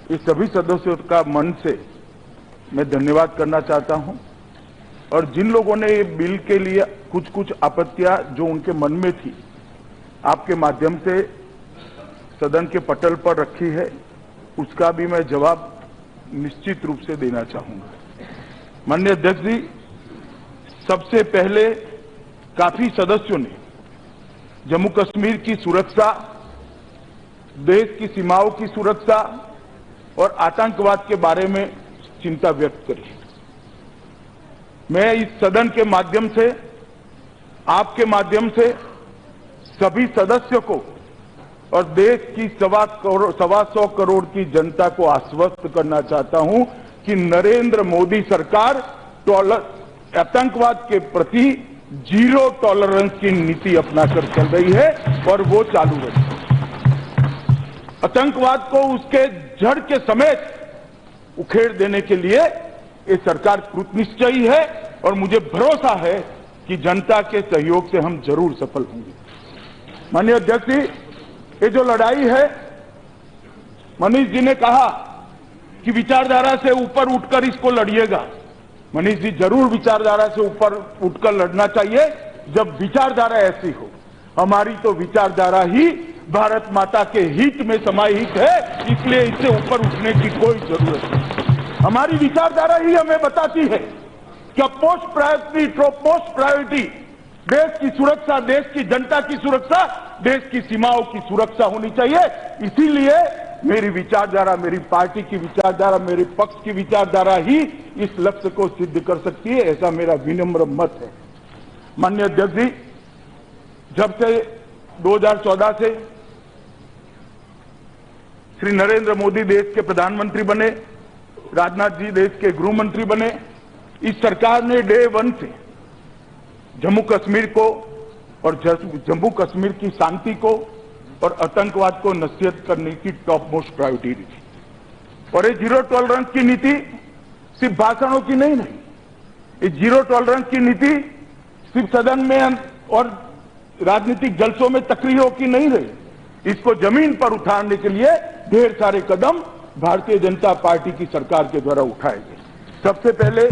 इस सभी सदस्यों का मन से मैं धन्यवाद करना चाहता हूं और जिन लोगों ने ये बिल के लिए कुछ कुछ आपत्तियां जो उनके मन में थी आपके माध्यम से सदन के पटल पर रखी है, उसका भी मैं जवाब निश्चित रूप से देना चाहूंगा। माननीय अध्यक्ष जी, सबसे पहले काफी सदस्यों ने जम्मू कश्मीर की सुरक्षा, देश की सीमाओं की सुरक्षा और आतंकवाद के बारे में चिंता व्यक्त करी। मैं इस सदन के माध्यम से, आपके माध्यम से सभी सदस्यों को और देश की 125 करोड़ की जनता को आश्वस्त करना चाहता हूं कि नरेंद्र मोदी सरकार आतंकवाद के प्रति जीरो टॉलरेंस की नीति अपनाकर चल रही है और वो चालू रहेगी। आतंकवाद को उसके जड़ के समेत उखेड़ देने के लिए ये सरकार कृतनिश्चयी है और मुझे भरोसा है कि जनता के सहयोग से हम जरूर सफल होंगे। माननीय अध्यक्ष जी, ये जो लड़ाई है, मनीष जी ने कहा कि विचारधारा से ऊपर उठकर इसको लड़िएगा। मनीष जी, जरूर विचारधारा से ऊपर उठकर लड़ना चाहिए जब विचारधारा ऐसी हो। हमारी तो विचारधारा ही भारत माता के हित में समाहित है, इसलिए इससे ऊपर उठने की कोई जरूरत नहीं। हमारी विचारधारा ही हमें बताती है कि मोस्ट प्रायोरिटी देश की सुरक्षा, देश की जनता की सुरक्षा, देश की सीमाओं की सुरक्षा होनी चाहिए। इसीलिए मेरी विचारधारा, मेरी पार्टी की विचारधारा, मेरे पक्ष की विचारधारा ही इस लक्ष्य को सिद्ध कर सकती है, ऐसा मेरा विनम्र मत है। माननीय अध्यक्ष जी, जब से 2014 से श्री नरेंद्र मोदी देश के प्रधानमंत्री बने, राजनाथ जी देश के गृह मंत्री बने, इस सरकार ने डे 1 से जम्मू कश्मीर को और जम्मू कश्मीर की शांति को और आतंकवाद को नसीहत करने की टॉप मोस्ट प्रायोरिटी दी थी। और ये जीरो टॉलरेंस की नीति सिर्फ भाषणों की नहीं, ये जीरो टॉलरेंस की नीति सिर्फ सदन में और राजनीतिक जलसों में तकरीरों की नहीं रही, इसको जमीन पर उठाने के लिए ढेर सारे कदम भारतीय जनता पार्टी की सरकार के द्वारा उठाए गए। सबसे पहले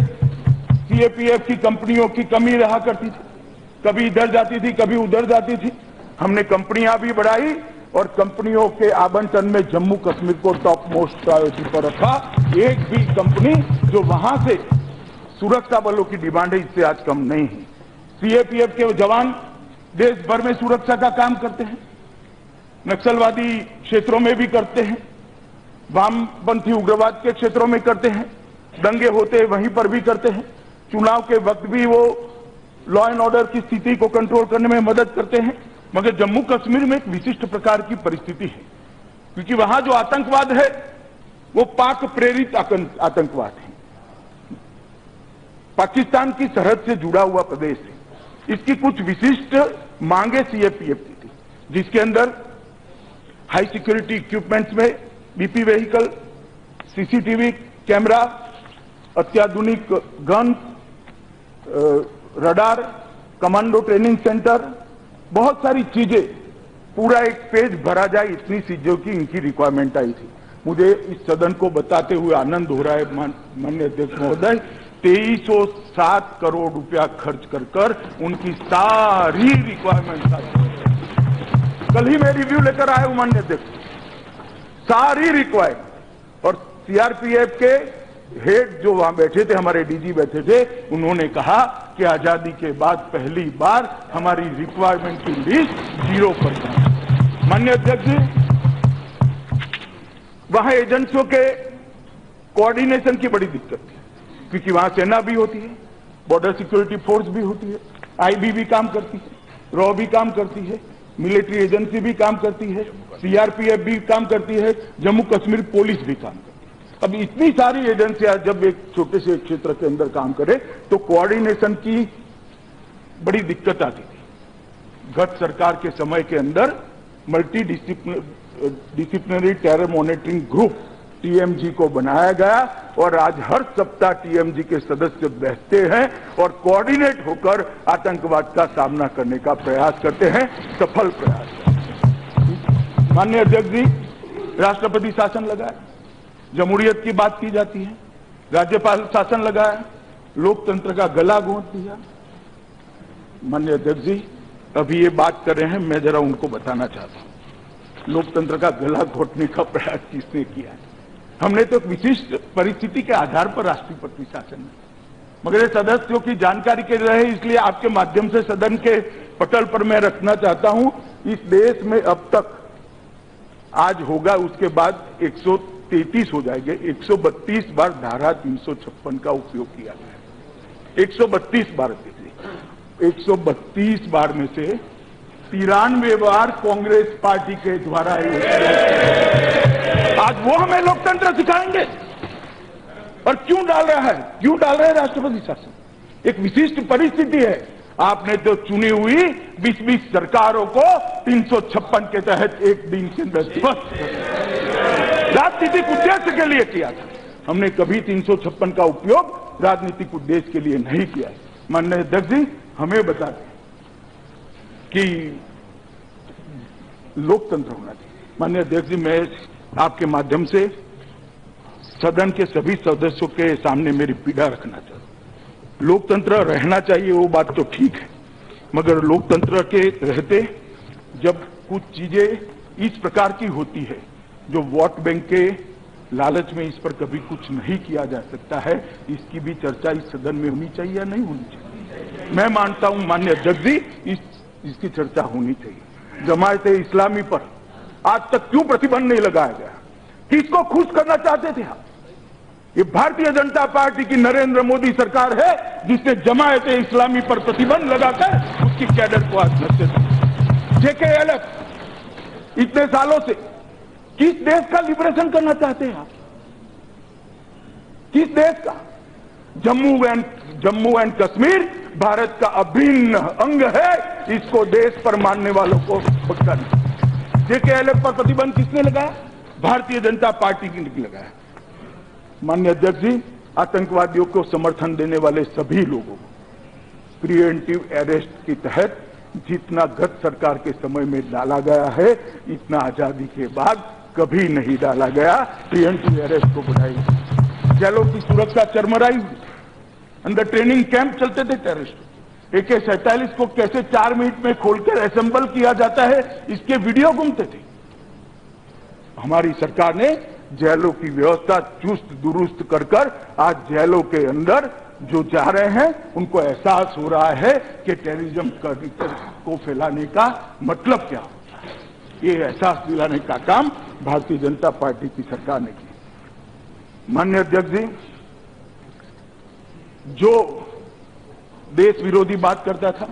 सीएपीएफ की कंपनियों की कमी रहा करती थी, कभी इधर जाती थी, कभी उधर जाती थी। हमने कंपनियां भी बढ़ाई और कंपनियों के आवंटन में जम्मू कश्मीर को टॉप मोस्ट प्रायोरिटी पर रखा। एक भी कंपनी जो वहां से सुरक्षा बलों की डिमांड है, इससे आज कम नहीं है। सीएपीएफ के जवान देश भर में सुरक्षा का काम करते हैं, नक्सलवादी क्षेत्रों में भी करते हैं, वामपंथी उग्रवाद के क्षेत्रों में करते हैं, दंगे होते हैं वहीं पर भी करते हैं, चुनाव के वक्त भी वो लॉ एंड ऑर्डर की स्थिति को कंट्रोल करने में मदद करते हैं। मगर जम्मू कश्मीर में एक विशिष्ट प्रकार की परिस्थिति है, क्योंकि वहां जो आतंकवाद है वो पाक प्रेरित आतंकवाद है, पाकिस्तान की सरहद से जुड़ा हुआ प्रदेश है। इसकी कुछ विशिष्ट मांगे सीएपीएफ की थी, जिसके अंदर हाई सिक्योरिटी इक्विपमेंट्स में बीपी व्हीकल, सीसीटीवी कैमरा, अत्याधुनिक gun, radar, commando training centre, बहुत सारी चीजें, पूरा एक पेज भरा जाए इतनी चीजों की इनकी रिक्वायरमेंट आई थी। मुझे इस सदन को बताते हुए आनंद हो रहा है माननीय अध्यक्ष महोदय, 2307 करोड़ रुपया खर्च कर उनकी सारी रिक्वायरमेंट आई। कल ही मैं रिव्यू लेकर आया हूं माननीय अध्यक्ष, सारी रिक्वायरमेंट। और सीआरपीएफ के हेड जो वहां बैठे थे, हमारे डीजी बैठे थे, उन्होंने कहा कि आजादी के बाद पहली बार हमारी रिक्वायरमेंट की लिस्ट 0%। माननीय अध्यक्ष जी, वहां एजेंसियों के कोऑर्डिनेशन की बड़ी दिक्कत थी, क्योंकि वहां सेना भी होती है, बॉर्डर सिक्योरिटी फोर्स भी होती है, आईबी भी काम करती है, रॉ भी काम करती है, मिलिट्री एजेंसी भी काम करती है, सीआरपीएफ भी काम करती है, जम्मू कश्मीर पुलिस भी काम करती है। अब इतनी सारी एजेंसियां जब एक छोटे से क्षेत्र के अंदर काम करे तो कोऑर्डिनेशन की बड़ी दिक्कत आती थी। गत सरकार के समय के अंदर multi disciplinary terror monitoring group TMG को बनाया गया और आज हर सप्ताह टीएमजी के सदस्य बैठते हैं और कोऑर्डिनेट होकर आतंकवाद का सामना करने का प्रयास करते हैं, सफल प्रयास। माननीय अध्यक्ष जी, राष्ट्रपति शासन लगाया, जमहूरियत की बात की जाती है, राज्यपाल शासन लगाया, लोकतंत्र का गला घोंट दिया। माननीय अध्यक्ष जी, अभी ये बात कर रहे हैं, मैं जरा उनको बताना चाहता हूं, लोकतंत्र का गला घोटने का प्रयास किसने किया है? हमने तो एक विशिष्ट परिस्थिति के आधार पर राष्ट्रपति शासन में, मगर ये सदस्यों की जानकारी के लिए रहे, इसलिए आपके माध्यम से सदन के पटल पर मैं रखना चाहता हूं। इस देश में अब तक आज होगा, उसके बाद 133 हो जाएंगे, 132 बार धारा 356 का उपयोग किया गया। 132 बार, 132 बार में से 93 बार कांग्रेस पार्टी के द्वारा। आज वो हमें लोकतंत्र सिखाएंगे? और क्यों डाल रहा है, क्यों डाल रहे हैं राष्ट्रपति शासन? एक विशिष्ट परिस्थिति है। आपने तो चुनी हुई 20-20 सरकारों को 356 के तहत एक दिन के अंदर राजनीतिक उद्देश्य के लिए किया था। हमने कभी 356 का उपयोग राजनीतिक उद्देश्य के लिए नहीं किया। माननीय अध्यक्ष जी, हमें बता दें कि लोकतंत्र होना चाहिए। माननीय अध्यक्ष जी, मैं आपके माध्यम से सदन के सभी सदस्यों के सामने मेरी पीड़ा रखना चाहता हूं। लोकतंत्र रहना चाहिए, वो बात तो ठीक है, मगर लोकतंत्र के रहते जब कुछ चीजें इस प्रकार की होती है जो वोट बैंक के लालच में इस पर कभी कुछ नहीं किया जा सकता है, इसकी भी चर्चा इस सदन में होनी चाहिए या नहीं होनी चाहिए? मैं मानता हूं माननीय अध्यक्ष जी, इसकी चर्चा होनी चाहिए। जमायते इस्लामी पर आज तक क्यों प्रतिबंध नहीं लगाया गया? किसको खुश करना चाहते थे आप? ये भारतीय जनता पार्टी की नरेंद्र मोदी सरकार है जिसने जमायते इस्लामी पर प्रतिबंध लगाकर उसकी कैडर को आज नष्ट किया। जेकेएलएफ इतने सालों से किस देश का लिबरेशन करना चाहते हैं आप? किस देश का? जम्मू एंड कश्मीर भारत का अभिन्न अंग है, इसको देश पर मानने वालों को पक्का नहीं। जेकेएलएफ पर प्रतिबंध किसने लगाया? भारतीय जनता पार्टी ने लगाया। माननीय अध्यक्ष जी, आतंकवादियों को समर्थन देने वाले सभी लोगों को प्रिवेंटिव अरेस्ट के तहत जितना गत सरकार के समय में डाला गया है, इतना आजादी के बाद कभी नहीं डाला गया। प्रिवेंटिव अरेस्ट को बढ़ाई, जेलों की सुरक्षा चरमराई, अंदर ट्रेनिंग कैंप चलते थे टेररिस्ट। AK-47 को कैसे 4 मिनट में खोलकर असेंबल किया जाता है, इसके वीडियो घूमते थे। हमारी सरकार ने जेलों की व्यवस्था चुस्त दुरुस्त कर आज जेलों के अंदर जो जा रहे हैं उनको एहसास हो रहा है कि टेररिज्म को फैलाने का मतलब क्या होता है। ये एहसास दिलाने का काम भारतीय जनता पार्टी की सरकार ने किया। माननीय अध्यक्ष जी, जो देश विरोधी बात करता था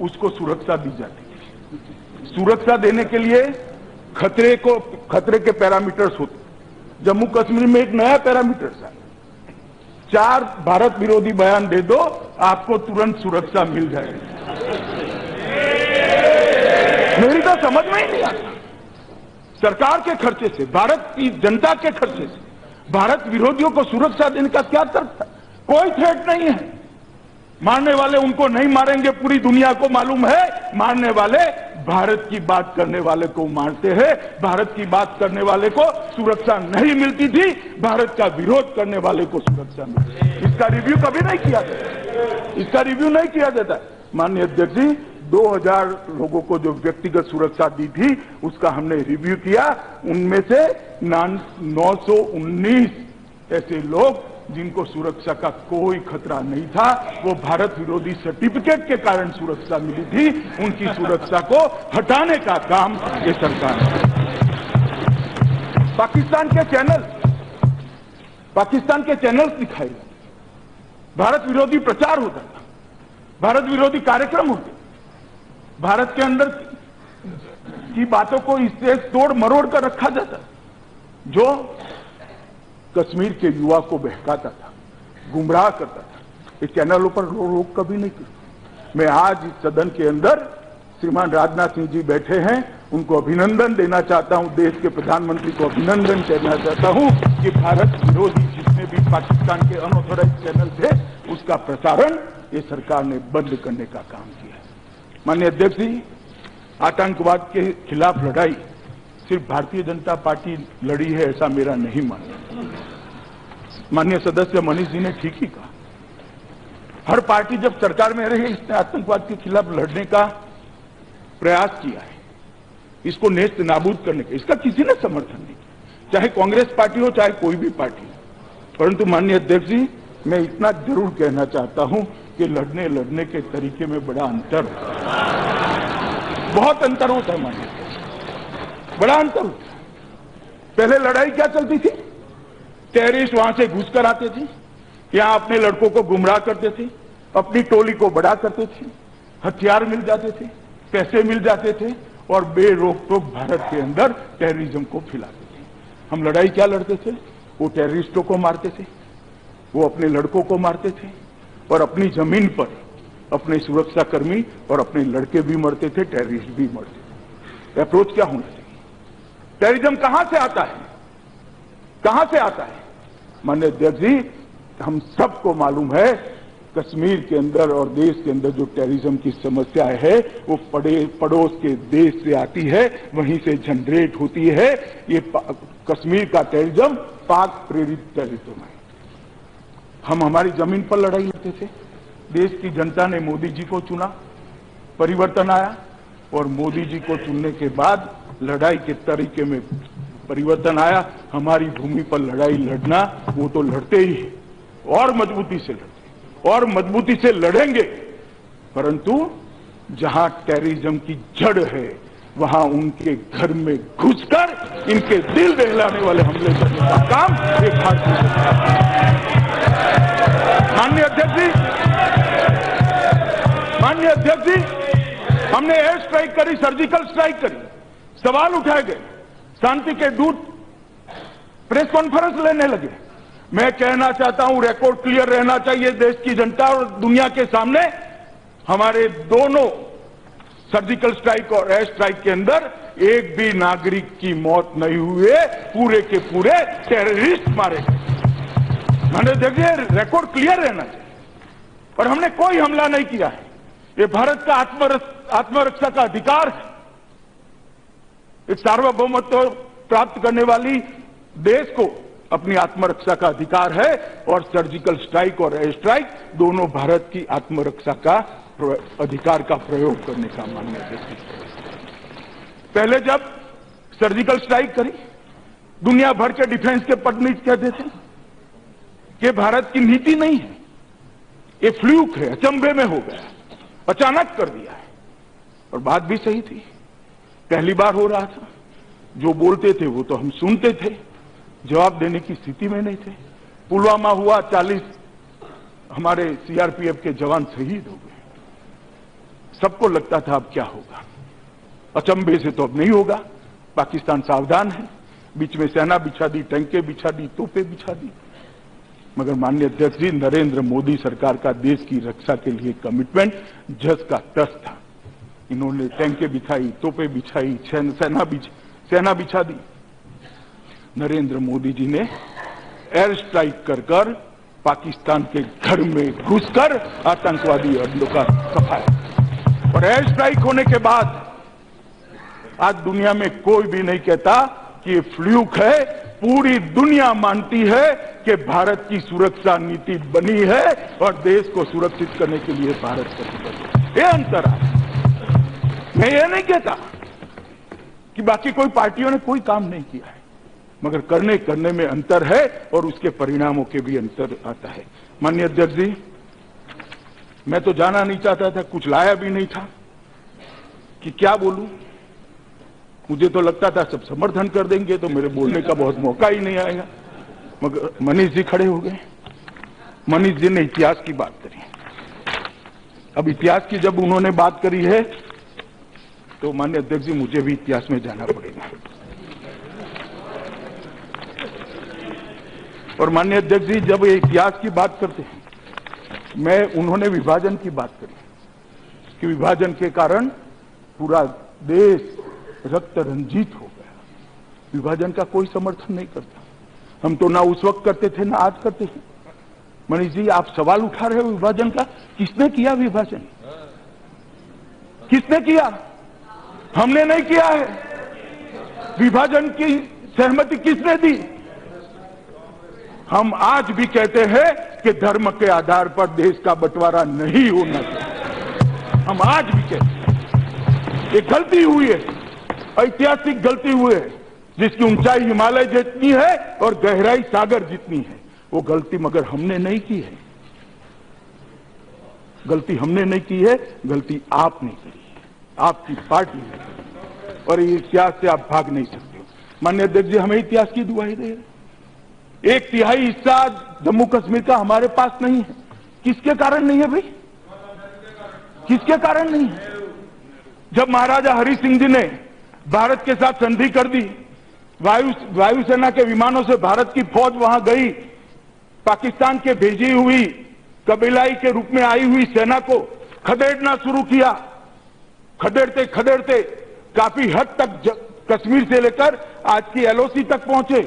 उसको सुरक्षा दी जाती थी। सुरक्षा देने के लिए खतरे के पैरामीटर्स होते। जम्मू कश्मीर में एक नया पैरामीटर्स है, 4 भारत विरोधी बयान दे दो, आपको तुरंत सुरक्षा मिल जाएगी। मेरी तो समझ में ही नहीं आता, सरकार के खर्चे से, भारत की जनता के खर्चे से भारत विरोधियों को सुरक्षा देने का क्या तर्क था? कोई थ्रेट नहीं है। मारने वाले उनको नहीं मारेंगे, पूरी दुनिया को मालूम है। मारने वाले भारत की बात करने वाले को मारते हैं। भारत की बात करने वाले को सुरक्षा नहीं मिलती थी, भारत का विरोध करने वाले को सुरक्षा मिलती। इसका रिव्यू कभी नहीं किया जाता, इसका रिव्यू नहीं किया जाता। माननीय अध्यक्ष जी, 2000 लोगों को जो व्यक्तिगत सुरक्षा दी थी उसका हमने रिव्यू किया। उनमें से 919 ऐसे लोग जिनको सुरक्षा का कोई खतरा नहीं था, वो भारत विरोधी सर्टिफिकेट के कारण सुरक्षा मिली थी, उनकी सुरक्षा को हटाने का काम ये सरकार है। पाकिस्तान के चैनल्स दिखाए, भारत विरोधी प्रचार होता था, भारत विरोधी कार्यक्रम होते, भारत के अंदर की बातों को इससे तोड़ मरोड़ कर रखा जाता, जो कश्मीर के युवा को बहकाता था, गुमराह करता था। इस चैनलों पर रोक कभी नहीं की। मैं आज इस सदन के अंदर श्रीमान राजनाथ सिंह जी बैठे हैं, उनको अभिनंदन देना चाहता हूं, देश के प्रधानमंत्री को अभिनंदन कहना चाहता हूं कि भारत विरोधी जितने भी पाकिस्तान के अनऑथराइज्ड चैनल थे उसका प्रसारण ये सरकार ने बंद करने का काम किया। माननीय अध्यक्ष जी, आतंकवाद के खिलाफ लड़ाई सिर्फ भारतीय जनता पार्टी लड़ी है ऐसा मेरा नहीं मानना। माननीय सदस्य मनीष जी ने ठीक ही कहा, हर पार्टी जब सरकार में रही इसने आतंकवाद के खिलाफ लड़ने का प्रयास किया है, इसको नेस्त नाबूद करने का, इसका किसी ने समर्थन नहीं किया, चाहे कांग्रेस पार्टी हो चाहे कोई भी पार्टी हो। परंतु माननीय अध्यक्ष जी, मैं इतना जरूर कहना चाहता हूं कि लड़ने के तरीके में बड़ा अंतर होता है, बहुत अंतर होता है माननीय अध्यक्ष, बड़ा अंतर होता है। पहले लड़ाई क्या चलती थी, टेररिस्ट वहां से घुसकर आते थे, यहां अपने लड़कों को गुमराह करते थे, अपनी टोली को बड़ा करते थे, हथियार मिल जाते थे, पैसे मिल जाते थे और बेरोक टोक भारत के अंदर टेररिज्म को फैलाते थे। हम लड़ाई क्या लड़ते थे, वो टेररिस्टों को मारते थे, वो अपने लड़कों को मारते थे और अपनी जमीन पर अपने सुरक्षाकर्मी और अपने लड़के भी मरते थे, टेररिस्ट भी मरते थे। अप्रोच क्या होना चाहिए? टेररिज्म कहां से आता है, कहां से आता है? माननीय अध्यक्ष जी, हम सबको मालूम है कश्मीर के अंदर और देश के अंदर जो टेररिज्म की समस्या है वो पड़ोस के देश से आती है, वहीं से जनरेट होती है। ये कश्मीर का टेररिज्म पाक प्रेरित टेररिज्म है। हम हमारी जमीन पर लड़ाई लड़ते थे, देश की जनता ने मोदी जी को चुना, परिवर्तन आया और मोदी जी को चुनने के बाद लड़ाई के तरीके में परिवर्तन आया। हमारी भूमि पर लड़ाई लड़ना, वो तो लड़ते ही है और मजबूती से लड़ते और मजबूती से लड़ेंगे, परंतु जहां टेररिज्म की जड़ है वहां उनके घर में घुसकर इनके दिल दहलाने वाले हमले करने का काम एक भारतीय माननीय अध्यक्ष जी, हमने एयर स्ट्राइक करी, सर्जिकल स्ट्राइक करी, सवाल उठाए गए, शांति के दूत प्रेस कॉन्फ्रेंस लेने लगे। मैं कहना चाहता हूं, रिकॉर्ड क्लियर रहना चाहिए देश की जनता और दुनिया के सामने, हमारे दोनों सर्जिकल स्ट्राइक और एयर स्ट्राइक के अंदर एक भी नागरिक की मौत नहीं हुई, पूरे के पूरे टेररिस्ट मारे गए। मैंने देखिए रिकॉर्ड क्लियर रहना चाहिए, और हमने कोई हमला नहीं किया है। ये भारत का आत्मरक्षा का अधिकार है, एक सार्वभौमत्व प्राप्त करने वाली देश को अपनी आत्मरक्षा का अधिकार है, और सर्जिकल स्ट्राइक और एयर स्ट्राइक दोनों भारत की आत्मरक्षा का अधिकार का प्रयोग करने का माननीय अध्यक्ष। पहले जब सर्जिकल स्ट्राइक करी, दुनिया भर के डिफेंस के पटनीत कहते थे कि भारत की नीति नहीं है, ये फ्लूक है, अचंभे में हो गया, अचानक कर दिया है। और बात भी सही थी, पहली बार हो रहा था, जो बोलते थे वो तो हम सुनते थे, जवाब देने की स्थिति में नहीं थे। पुलवामा हुआ, 40 हमारे सीआरपीएफ के जवान शहीद हो गए, सबको लगता था अब क्या होगा, अचंभे से तो अब नहीं होगा, पाकिस्तान सावधान है, बीच में सेना बिछा दी, टैंके बिछा दी, तोपे बिछा दी। मगर माननीय अध्यक्ष जी, नरेंद्र मोदी सरकार का देश की रक्षा के लिए कमिटमेंट जस का तस था। इन्होंने टैंके बिछाई, तोपे बिछाई, सेना बिछा दी। नरेंद्र मोदी जी ने एयर स्ट्राइक कर कर पाकिस्तान के घर में घुसकर आतंकवादी हमलों का सफाया, और एयर स्ट्राइक होने के बाद आज दुनिया में कोई भी नहीं कहता कि ये फ्लूक है, पूरी दुनिया मानती है कि भारत की सुरक्षा नीति बनी है और देश को सुरक्षित करने के लिए भारत प्रतिबद्ध है। ये अंतर है। मैं ये नहीं कहता कि बाकी कोई पार्टियों ने कोई काम नहीं किया है, मगर करने में अंतर है और उसके परिणामों के भी अंतर आता है। माननीय अध्यक्ष जी, मैं तो जाना नहीं चाहता था, कुछ लाया भी नहीं था कि क्या बोलूं। मुझे तो लगता था सब समर्थन कर देंगे तो मेरे बोलने का बहुत मौका ही नहीं आएगा, मगर मनीष जी खड़े हो गए। मनीष जी ने इतिहास की बात करी। अब इतिहास की जब उन्होंने बात करी है तो माननीय अध्यक्ष जी, मुझे भी इतिहास में जाना पड़ेगा। और माननीय अध्यक्ष जी, जब ये इतिहास की बात करते हैं, उन्होंने विभाजन की बात करी कि विभाजन के कारण पूरा देश रक्त रंजित हो गया। विभाजन का कोई समर्थन नहीं करता, हम तो ना उस वक्त करते थे ना आज करते हैं। मनीष जी, आप सवाल उठा रहे हो विभाजन का, किसने किया विभाजन? किसने किया? हमने नहीं किया है। विभाजन की सहमति किसने दी? हम आज भी कहते हैं कि धर्म के आधार पर देश का बंटवारा नहीं होना चाहिए। हम आज भी कहते हैं ये गलती हुई है, ऐतिहासिक गलती हुई है, जिसकी ऊंचाई हिमालय जितनी है और गहराई सागर जितनी है। वो गलती मगर हमने नहीं की है, गलती हमने नहीं की है, गलती आपने की है, आपकी पार्टी ने। और ये इतिहास से आप भाग नहीं सकते। माननीय अध्यक्ष जी हमें इतिहास की दुहाई दे रहे। 1/3 हिस्सा जम्मू कश्मीर का हमारे पास नहीं है। किसके कारण नहीं है भाई? किसके कारण नहीं है? जब महाराजा हरि सिंह जी ने भारत के साथ संधि कर दी, वायुसेना के विमानों से भारत की फौज वहां गई, पाकिस्तान के भेजी हुई कबीलाई के रूप में आई हुई सेना को खदेड़ना शुरू किया। खदेड़ते खदेड़ते काफी हद तक कश्मीर से लेकर आज की एलओसी तक पहुंचे।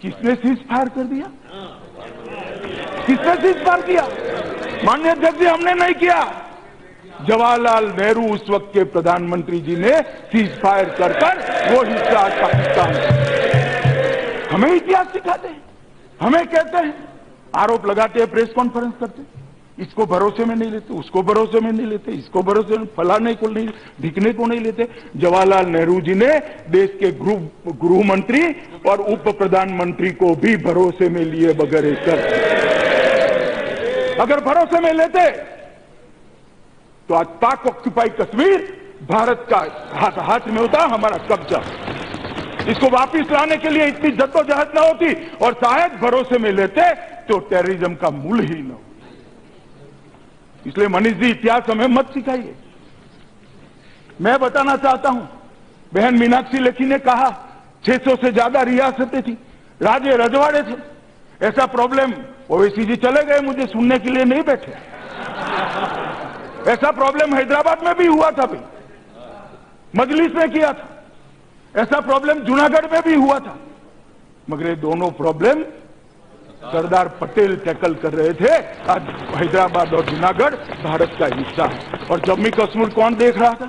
किसने सीज फायर कर दिया? किसने सीज फायर किया? माननीय अध्यक्ष जी हमने नहीं किया। जवाहरलाल नेहरू उस वक्त के प्रधानमंत्री जी ने सीज फायर कर वो हिस्सा आज पाकिस्तान। हमें इतिहास सिखाते हैं, हमें कहते हैं, आरोप लगाते हैं, प्रेस कॉन्फ्रेंस करते, इसको भरोसे में नहीं लेते, उसको भरोसे में नहीं लेते, इसको भरोसे में, फलाने को नहीं, ढिकने को नहीं लेते। जवाहरलाल नेहरू जी ने देश के गृह मंत्री और उप प्रधानमंत्री को भी भरोसे में लिए बगैर कर। अगर भरोसे में लेते तो आज पाक ऑक्यूपाई कश्मीर भारत का हाथ में होता, हमारा कब्जा। इसको वापस लाने के लिए इतनी जद्दोजहद न होती, और शायद भरोसे में लेते तो टेररिज्म का मूल ही न हो। इसलिए मनीष जी इतिहास हमें मत सिखाइए। मैं बताना चाहता हूं, बहन मीनाक्षी लेखी ने कहा 600 से ज्यादा रियासतें थी, राज्य रजवाड़े थे। ऐसा प्रॉब्लम ओवैसी जी चले गए, मुझे सुनने के लिए नहीं बैठे। ऐसा प्रॉब्लम हैदराबाद में भी हुआ था, भाई मजलिस ने किया था। ऐसा प्रॉब्लम जूनागढ़ में भी हुआ था, मगर ये दोनों प्रॉब्लम सरदार पटेल टैकल कर रहे थे। आज हैदराबाद और जूनागढ़ भारत का हिस्सा है। और जम्मू कश्मीर कौन देख रहा था?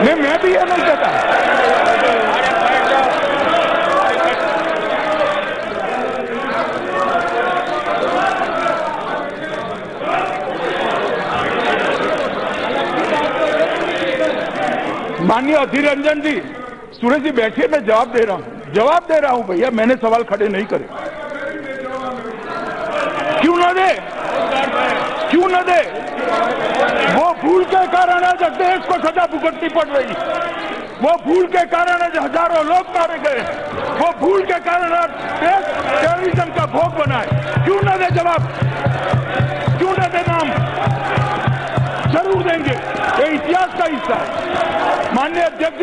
मैं भी ये नहीं कहता। माननीय अधीर रंजन जी, सुरेश जी बैठिए, मैं जवाब दे रहा हूं भैया, मैंने सवाल खड़े नहीं करे। क्यों न दे? क्यों न दे? वो भूल के कारण आज देश को सजा भुगतनी पड़ रही। वो भूल के कारण आज हजारों लोग मारे गए। वो भूल के कारण आज देश टेररिज्म का भोग बना है। क्यों न दे जवाब? क्यों न दे नाम? जरूर देंगे, ये इतिहास का हिस्सा है। माननीय अध्यक्ष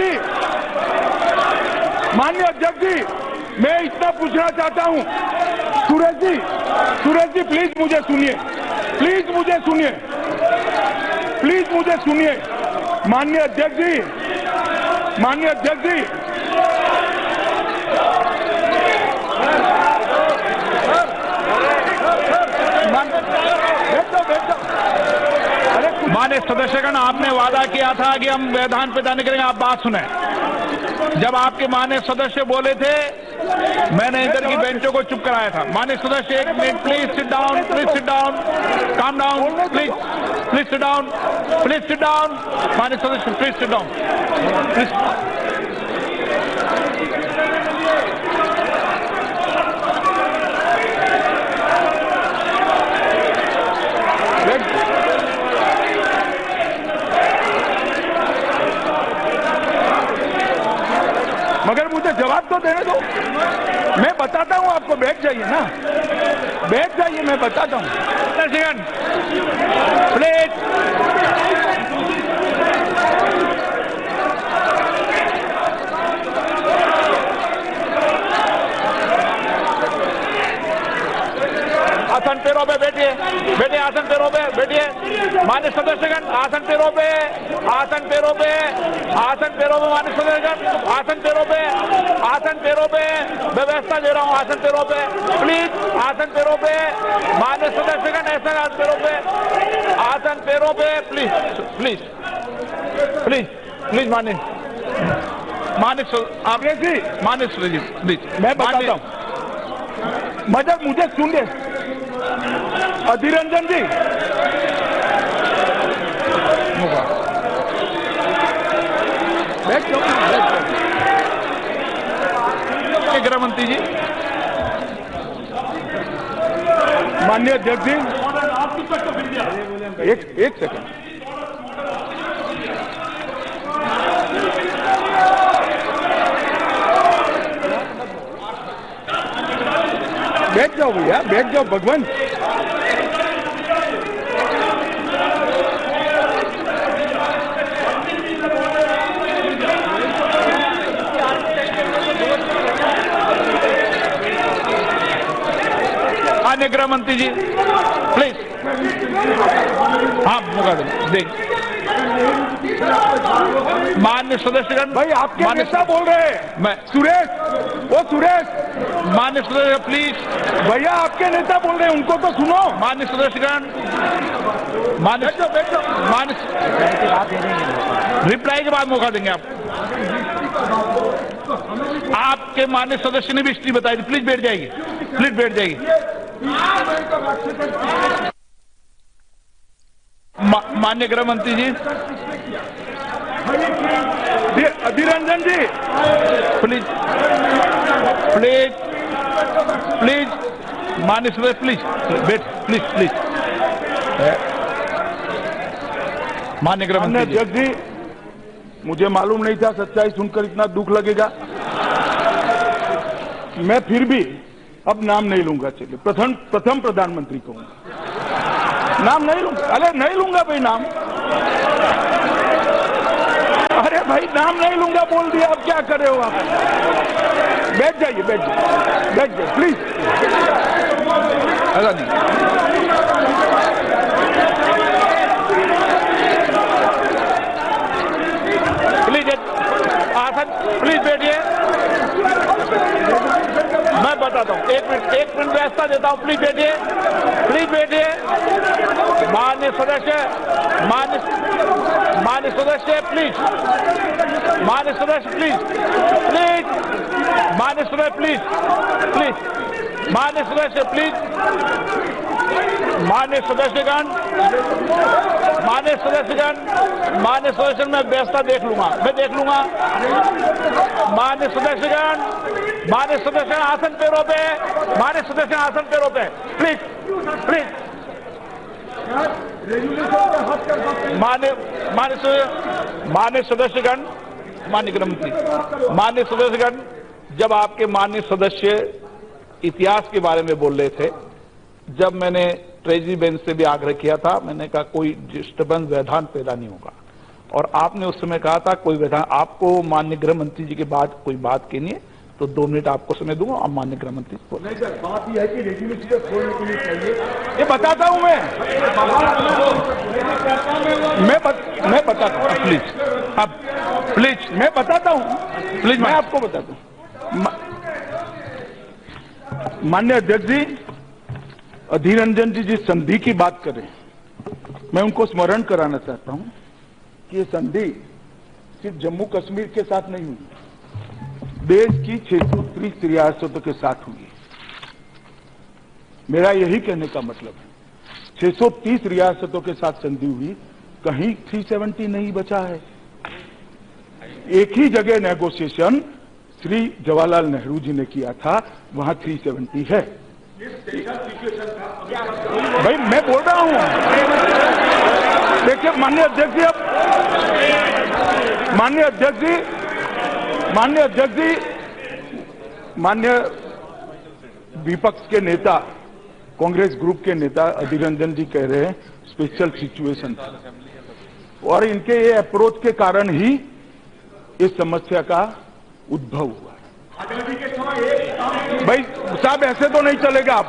जी, मैं इतना पूछना चाहता हूं, सुरेश जी प्लीज मुझे सुनिए, प्लीज मुझे सुनिए। माननीय अध्यक्ष जी, माननीय सदस्यगण, आपने वादा किया था कि हम व्यवधान प्रदान करेंगे। आप बात सुने। जब आपके माननीय सदस्य बोले थे, मैंने इधर की बेंचों को चुप कराया था। माननीय सदस्य, 1 minute, please sit down, calm down, please sit down, माननीय सदस्य प्लीज सिट डाउन, मगर मुझे जवाब तो देने दो। मैं बताता हूं आपको, बैठ जाइए ना, बैठ जाइए, मैं बताता हूं। प्लीज आसन पैरों पे बैठिए, आसन पैरों पे बैठिए। मान्य सदस्यगण, आसन पैरों पे, मान्य सदस्यगण, आसन पैरों पे, व्यवस्था दे रहा हूं। आसन पैरों पे प्लीज, आसन पैरों पे, मान्य सदस्यगण, ऐसा आसन पैरों पे, प्लीज। प्लीज मान्य आप मान्य जी प्लीज। मैं बताता हूं, मुझे सुनिए अधीर रंजन जी। गृह मंत्री जी, माननीय अध्यक्ष जी, एक सेकंड। बैठ जाओ भैया, बैठ जाओ भगवान। माननीय गृह मंत्री जी प्लीज। हाँ मौका दें। माननीय सदस्यगण, भाई आपके नेता बोल रहे हैं। मैं सुरेश, वो सुरेश, माननीय सदस्य प्लीज। भैया आपके नेता बोल रहे हैं, उनको तो सुनो। माननीय सदस्यगण, माननीय रिप्लाई के बाद मौका देंगे आपके माननीय सदस्य ने भी हिस्ट्री बताई थी। प्लीज बैठ जाइए, प्लीज बैठ जाइए। माननीय गृह मंत्री जी, अधीर रंजन जी प्लीज प्लीज प्लीज, माननीय सदस्य प्लीज बैठ, प्लीज प्लीज। माननीय गृह मंत्री अध्यक्ष जी, मुझे मालूम नहीं था, सच्चाई सुनकर इतना दुख लगेगा। मैं फिर भी अब नाम नहीं लूंगा। चलिए प्रथम प्रधानमंत्री कहूंगा, नाम नहीं लूंगा। अरे नहीं लूंगा भाई नाम, अरे भाई नाम नहीं लूंगा बोल दिया, अब क्या करे हो आप। बैठ जाइए, बैठ जाइए, बैठ जाइए प्लीज। प्लीज आसन, प्लीज बैठिए। मैं बताता हूँ, एक मिनट व्यवस्था देता हूँ। प्लीज बैठिए, प्लीज बैठिए। माननीय सदस्य, माननीय सदस्य प्लीज, माननीय सदस्य प्लीज, प्लीज, माननीय सदस्य प्लीज, प्लीज, माननीय सदस्य प्लीज, माननीय सदस्यगण, माननीय सदस्यगण, माननीय सदस्य, मैं व्यवस्था देख लूंगा, मैं देख लूंगा। माननीय सदस्यगण, माननीय सदस्य आसन पैरों पे, माननीय सदस्य आसन पैरों पे, प्लीज प्लीज। माननीय सदस्यगण, माननीय गृह मंत्री, माननीय सदस्यगण, जब आपके माननीय सदस्य इतिहास के बारे में बोल रहे थे, जब मैंने ट्रेजरी बेंच से भी आग्रह किया था, मैंने कहा कोई डिस्टर्बेंस व्यवधान पैदा नहीं होगा, और आपने उस समय कहा था कोई व्यवधान, आपको माननीय गृह मंत्री जी के बाद कोई बात कहनी है तो 2 मिनट आपको समय दूंगा। आप माननीय गृह मंत्री को। नहीं सर, बात यह है कि रेजोल्यूशन खोलने के लिए चाहिए, ये बताता हूं मैं बताता हूं। प्लीज, अब प्लीज मैं बताता हूं, प्लीज मैं आपको बताता हूं। माननीय अध्यक्ष जी, अधीर रंजन जी जिस संधि की बात कर रहे हैं, मैं उनको स्मरण कराना चाहता हूं कि ये संधि सिर्फ जम्मू कश्मीर के साथ नहीं हुई, देश की 630 रियासतों के साथ हुई। मेरा यही कहने का मतलब है, 630 रियासतों के साथ संधि हुई, कहीं 370 नहीं बचा है। एक ही जगह नेगोशिएशन श्री जवाहरलाल नेहरू जी ने किया था, वहां 370 है। भाई मैं बोल रहा हूं, देखिए माननीय अध्यक्ष जी, अब माननीय अध्यक्ष जी, माननीय विपक्ष के नेता, कांग्रेस ग्रुप के नेता अधीर रंजन जी कह रहे हैं स्पेशल सिचुएशन था, और इनके ये अप्रोच के कारण ही इस समस्या का उद्भव हुआ। भाई साहब ऐसे तो नहीं चलेगा। आप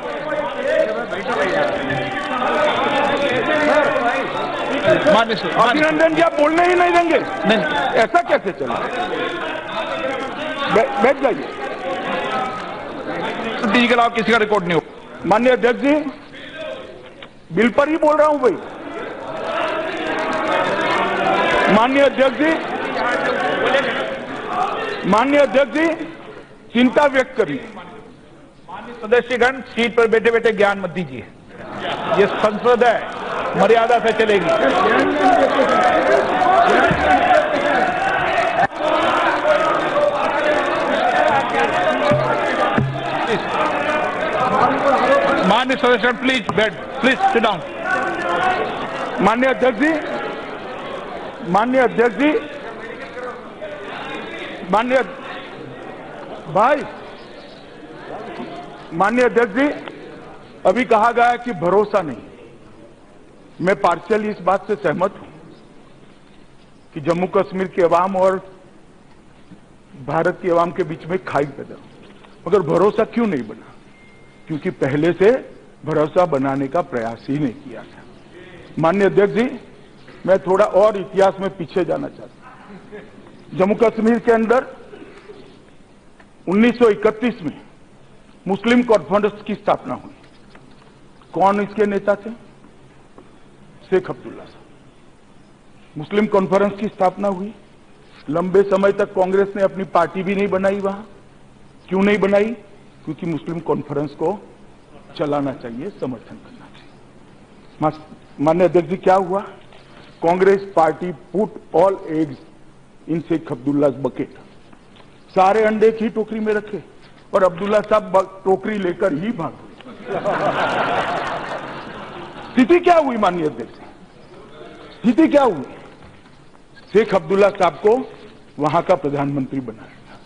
अभिनंदन जी आप बोलने ही नहीं देंगे? नहीं, ऐसा कैसे चलेगा? बैठ जाइए। डी के अलावा किसी का रिकॉर्ड नहीं हो। माननीय अध्यक्ष जी, बिल पर ही बोल रहा हूं भाई। माननीय अध्यक्ष जी, माननीय अध्यक्ष जी चिंता व्यक्त करी। सदस्यगण सीट पर बैठे बैठे ज्ञान मत दीजिए, ये संसद है, मर्यादा से चलेगी। माननीय सदस्य प्लीज बैठ, प्लीज सिट डाउन। माननीय अध्यक्ष जी, माननीय अध्यक्ष जी, माननीय भाई, माननीय अध्यक्ष जी, अभी कहा गया है कि भरोसा नहीं। मैं पार्शियली इस बात से सहमत हूं कि जम्मू कश्मीर की अवाम और भारत की अवाम के बीच में खाई पैदा हो, मगर भरोसा क्यों नहीं बना? क्योंकि पहले से भरोसा बनाने का प्रयास ही नहीं किया था। माननीय अध्यक्ष जी, मैं थोड़ा और इतिहास में पीछे जाना चाहता हूं। जम्मू कश्मीर के अंदर 1931 में मुस्लिम कॉन्फ्रेंस की स्थापना हुई। कौन इसके नेता थे? शेख अब्दुल्ला साहब। मुस्लिम कॉन्फ्रेंस की स्थापना हुई। लंबे समय तक कांग्रेस ने अपनी पार्टी भी नहीं बनाई वहां। क्यों नहीं बनाई? क्योंकि मुस्लिम कॉन्फ्रेंस को चलाना चाहिए, समर्थन करना चाहिए। माननीय अध्यक्ष जी, क्या हुआ? Congress party put all eggs in Sheikh Abdullah bucket. सारे अंडे की टोकरी में रखे और अब्दुल्ला साहब टोकरी लेकर ही भाग गए। स्थिति क्या हुई माननीय अध्यक्ष? स्थिति क्या हुई? शेख अब्दुल्ला साहब को वहां का प्रधानमंत्री बनाया।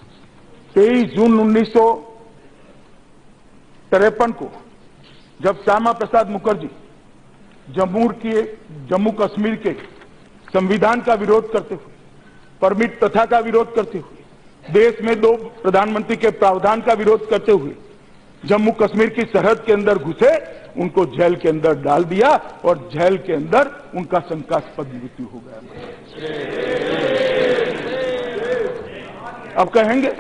23 जून 1953 को जब श्यामा प्रसाद मुखर्जी जम्मू कश्मीर के संविधान का विरोध करते हुए, परमिट प्रथा का विरोध करते हुए, देश में 2 प्रधानमंत्री के प्रावधान का विरोध करते हुए जम्मू कश्मीर की सरहद के अंदर घुसे, उनको जेल के अंदर डाल दिया और जेल के अंदर उनका शंकास्पद मृत्यु हो गया। अब कहेंगे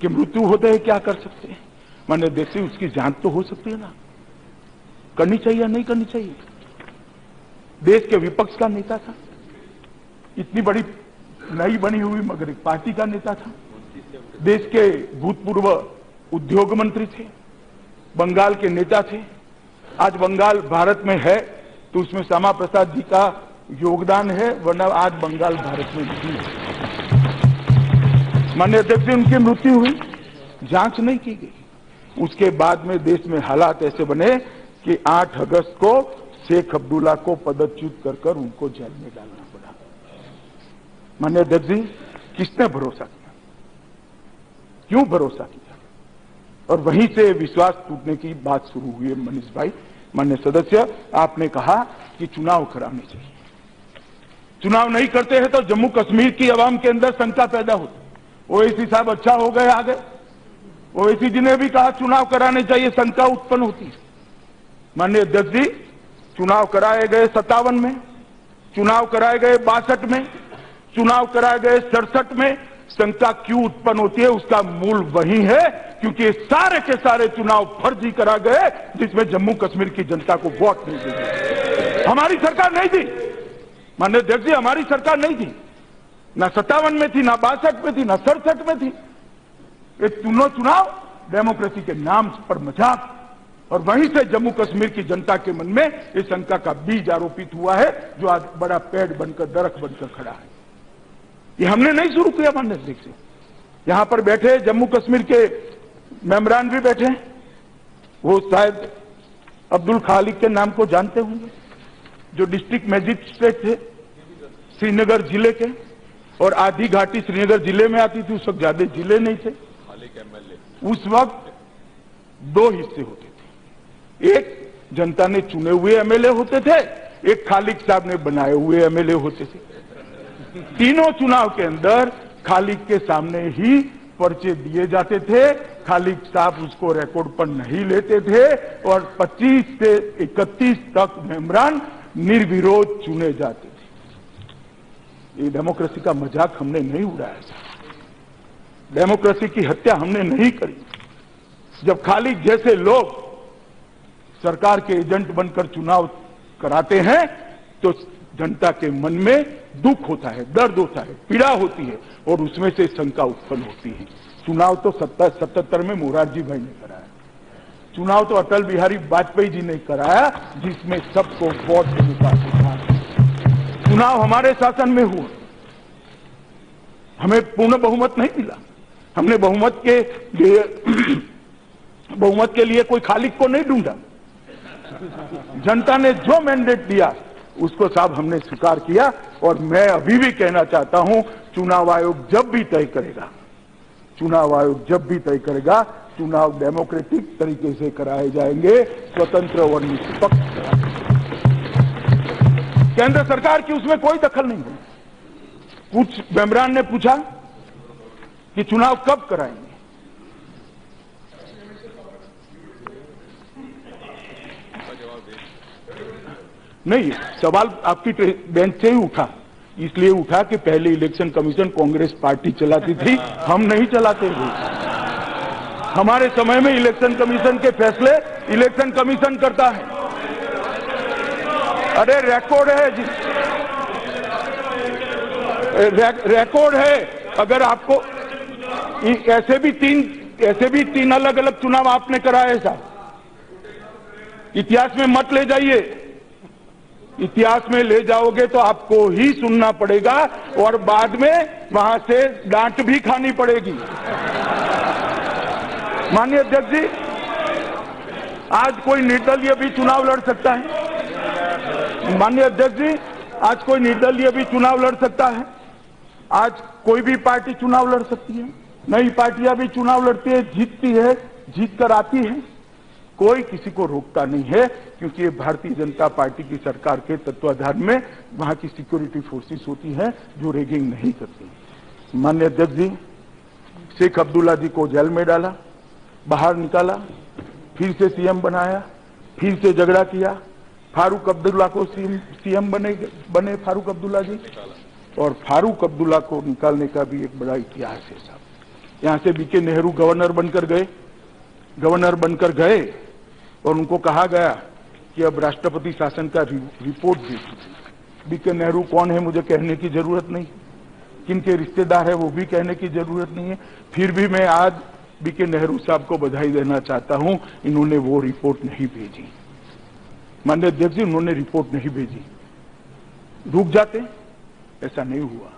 कि मृत्यु होते हैं क्या कर सकते हैं? माननीय अध्यक्ष जी, उसकी जांच तो हो सकती है ना, करनी चाहिए या नहीं करनी चाहिए? देश के विपक्ष का नेता था, इतनी बड़ी नई बनी हुई मगर एक पार्टी का नेता था, देश के भूतपूर्व उद्योग मंत्री थे, बंगाल के नेता थे। आज बंगाल भारत में है तो उसमें श्यामा प्रसाद जी का योगदान है, वरना आज बंगाल भारत में नहीं है। माननीय अध्यक्ष जी, उनकी मृत्यु हुई, जांच नहीं की गई। उसके बाद में देश में हालात ऐसे बने कि 8 अगस्त को शेख अब्दुल्ला को पदच्युत कर उनको जेल में डालना पड़ा। माननीय अध्यक्ष जी, किसने भरोसा किया? क्यों भरोसा किया? और वहीं से विश्वास टूटने की बात शुरू हुई है। मनीष भाई, माननीय सदस्य, आपने कहा कि चुनाव कराने चाहिए। चुनाव नहीं करते हैं तो जम्मू कश्मीर की आवाम के अंदर शंका पैदा होती। ओवैसी साहब अच्छा हो गए, आ गए। ओवैसी जी ने भी कहा चुनाव कराने चाहिए, शंका उत्पन्न होती है। माननीय अध्यक्ष जी, चुनाव कराए गए 57 में, चुनाव कराए गए 62 में, चुनाव कराए गए 67 में। शंका क्यों उत्पन्न होती है? उसका मूल वही है क्योंकि सारे के सारे चुनाव फर्जी करा गए जिसमें जम्मू कश्मीर की जनता को वोट नहीं दी। हमारी सरकार नहीं थी माननीय अध्यक्ष जी, हमारी सरकार नहीं थी। ना 57 में थी, ना 62 में थी, ना 67 में थी। ये तीनों चुनाव डेमोक्रेसी के नाम पर मजाक, और वहीं से जम्मू कश्मीर की जनता के मन में इस शंका का बीज आरोपित हुआ है, जो आज बड़ा पेड़ बनकर, दरख्त बनकर खड़ा है। ये हमने नहीं शुरू किया माननीय अध्यक्ष जी। यहां पर बैठे जम्मू कश्मीर के मेंबरान भी बैठे, वो शायद अब्दुल खालिक के नाम को जानते होंगे, जो डिस्ट्रिक्ट मजिस्ट्रेट थे श्रीनगर जिले के, और आधी घाटी श्रीनगर जिले में आती थी। उस वक्त ज्यादा जिले नहीं थे। उस वक्त 2 हिस्से होते थे, एक जनता ने चुने हुए एमएलए होते थे, एक खालिक साहब ने बनाए हुए एमएलए होते थे। तीनों चुनाव के अंदर खालिक के सामने ही पर्चे दिए जाते थे। खालिक साहब उसको रिकॉर्ड पर नहीं लेते थे और 25 से 31 तक मेंबरान निर्विरोध चुने जाते थे। ये डेमोक्रेसी का मजाक हमने नहीं उड़ाया, डेमोक्रेसी की हत्या हमने नहीं करी। जब खालिक जैसे लोग सरकार के एजेंट बनकर चुनाव कराते हैं तो जनता के मन में दुख होता है, दर्द होता है, पीड़ा होती है और उसमें से शंका उत्पन्न होती है। चुनाव तो 77 में मोरारजी भाई ने कराया, चुनाव तो अटल बिहारी वाजपेयी जी ने कराया, जिसमें सबको वोट देने का अधिकार है। चुनाव हमारे शासन में हुआ, हमें पूर्ण बहुमत नहीं मिला, हमने बहुमत के लिए कोई खालिक को नहीं ढूंढा। जनता ने जो मैंडेट दिया उसको साहब हमने स्वीकार किया। और मैं अभी भी कहना चाहता हूं, चुनाव आयोग जब भी तय करेगा, चुनाव आयोग जब भी तय करेगा, चुनाव डेमोक्रेटिक तरीके से कराए जाएंगे, स्वतंत्र और निष्पक्ष कराए। केंद्र सरकार की उसमें कोई दखल नहीं है। कुछ मेंबरान ने पूछा कि चुनाव कब कराएंगे, नहीं, सवाल आपकी बेंच से ही उठा, इसलिए उठा कि पहले इलेक्शन कमीशन कांग्रेस पार्टी चलाती थी, हम नहीं चलाते थे। हमारे समय में इलेक्शन कमीशन के फैसले इलेक्शन कमीशन करता है। अरे रिकॉर्ड है जी, रिकॉर्ड है। अगर आपको ऐसे भी तीन अलग अलग चुनाव आपने कराए साहब, इतिहास में मत ले जाइए, इतिहास में ले जाओगे तो आपको ही सुनना पड़ेगा और बाद में वहां से डांट भी खानी पड़ेगी। माननीय अध्यक्ष जी, आज कोई निर्दलीय भी चुनाव लड़ सकता है। माननीय अध्यक्ष जी, आज कोई निर्दलीय भी चुनाव लड़ सकता है। आज कोई भी पार्टी चुनाव लड़ सकती है, नई पार्टियां भी चुनाव लड़ती है, जीतती है, जीत कर आती है, कोई किसी को रोकता नहीं है, क्योंकि ये भारतीय जनता पार्टी की सरकार के तत्वाधान में वहां की सिक्योरिटी फोर्सेस होती हैं जो रैगिंग नहीं करती। माननीय अध्यक्ष जी, शेख अब्दुल्ला जी को जेल में डाला, बाहर निकाला, फिर से सीएम बनाया, फिर से झगड़ा किया, फारूक अब्दुल्ला को सीएम बने फारूक अब्दुल्ला जी, और फारूक अब्दुल्ला को निकालने का भी एक बड़ा इतिहास है साहब। यहां से बीके नेहरू गवर्नर बनकर गए और उनको कहा गया कि अब राष्ट्रपति शासन का रिपोर्ट दीजिए। बीके नेहरू कौन है मुझे कहने की जरूरत नहीं, किनके रिश्तेदार है वो भी कहने की जरूरत नहीं है। फिर भी मैं आज बीके नेहरू साहब को बधाई देना चाहता हूं, इन्होंने वो रिपोर्ट नहीं भेजी। माननीय अध्यक्ष जी, उन्होंने रिपोर्ट नहीं भेजी, रुक जाते, ऐसा नहीं हुआ।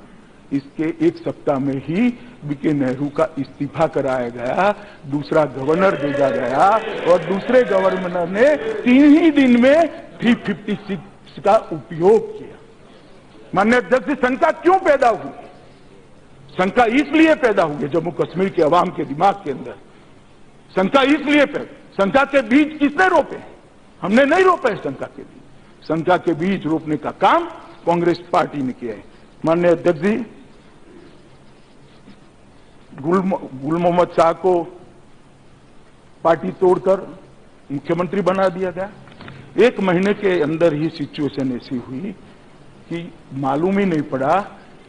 इसके एक सप्ताह में ही बीके नेहरू का इस्तीफा कराया गया, दूसरा गवर्नर भेजा गया और दूसरे गवर्नर ने 3 ही दिन में 356 का उपयोग किया। माननीय अध्यक्ष जी, शंका क्यों पैदा हुई? शंका इसलिए पैदा हुई जम्मू कश्मीर के अवाम के दिमाग के अंदर, शंका इसलिए शंका के बीज किसने रोपे? हमने नहीं रोपे शंका के बीज। शंका के बीज रोपने का काम कांग्रेस पार्टी ने किया है। माननीय अध्यक्ष जी, गुल मोहम्मद शाह को पार्टी तोड़कर मुख्यमंत्री बना दिया गया। 1 महीने के अंदर ही सिचुएशन ऐसी हुई कि मालूम ही नहीं पड़ा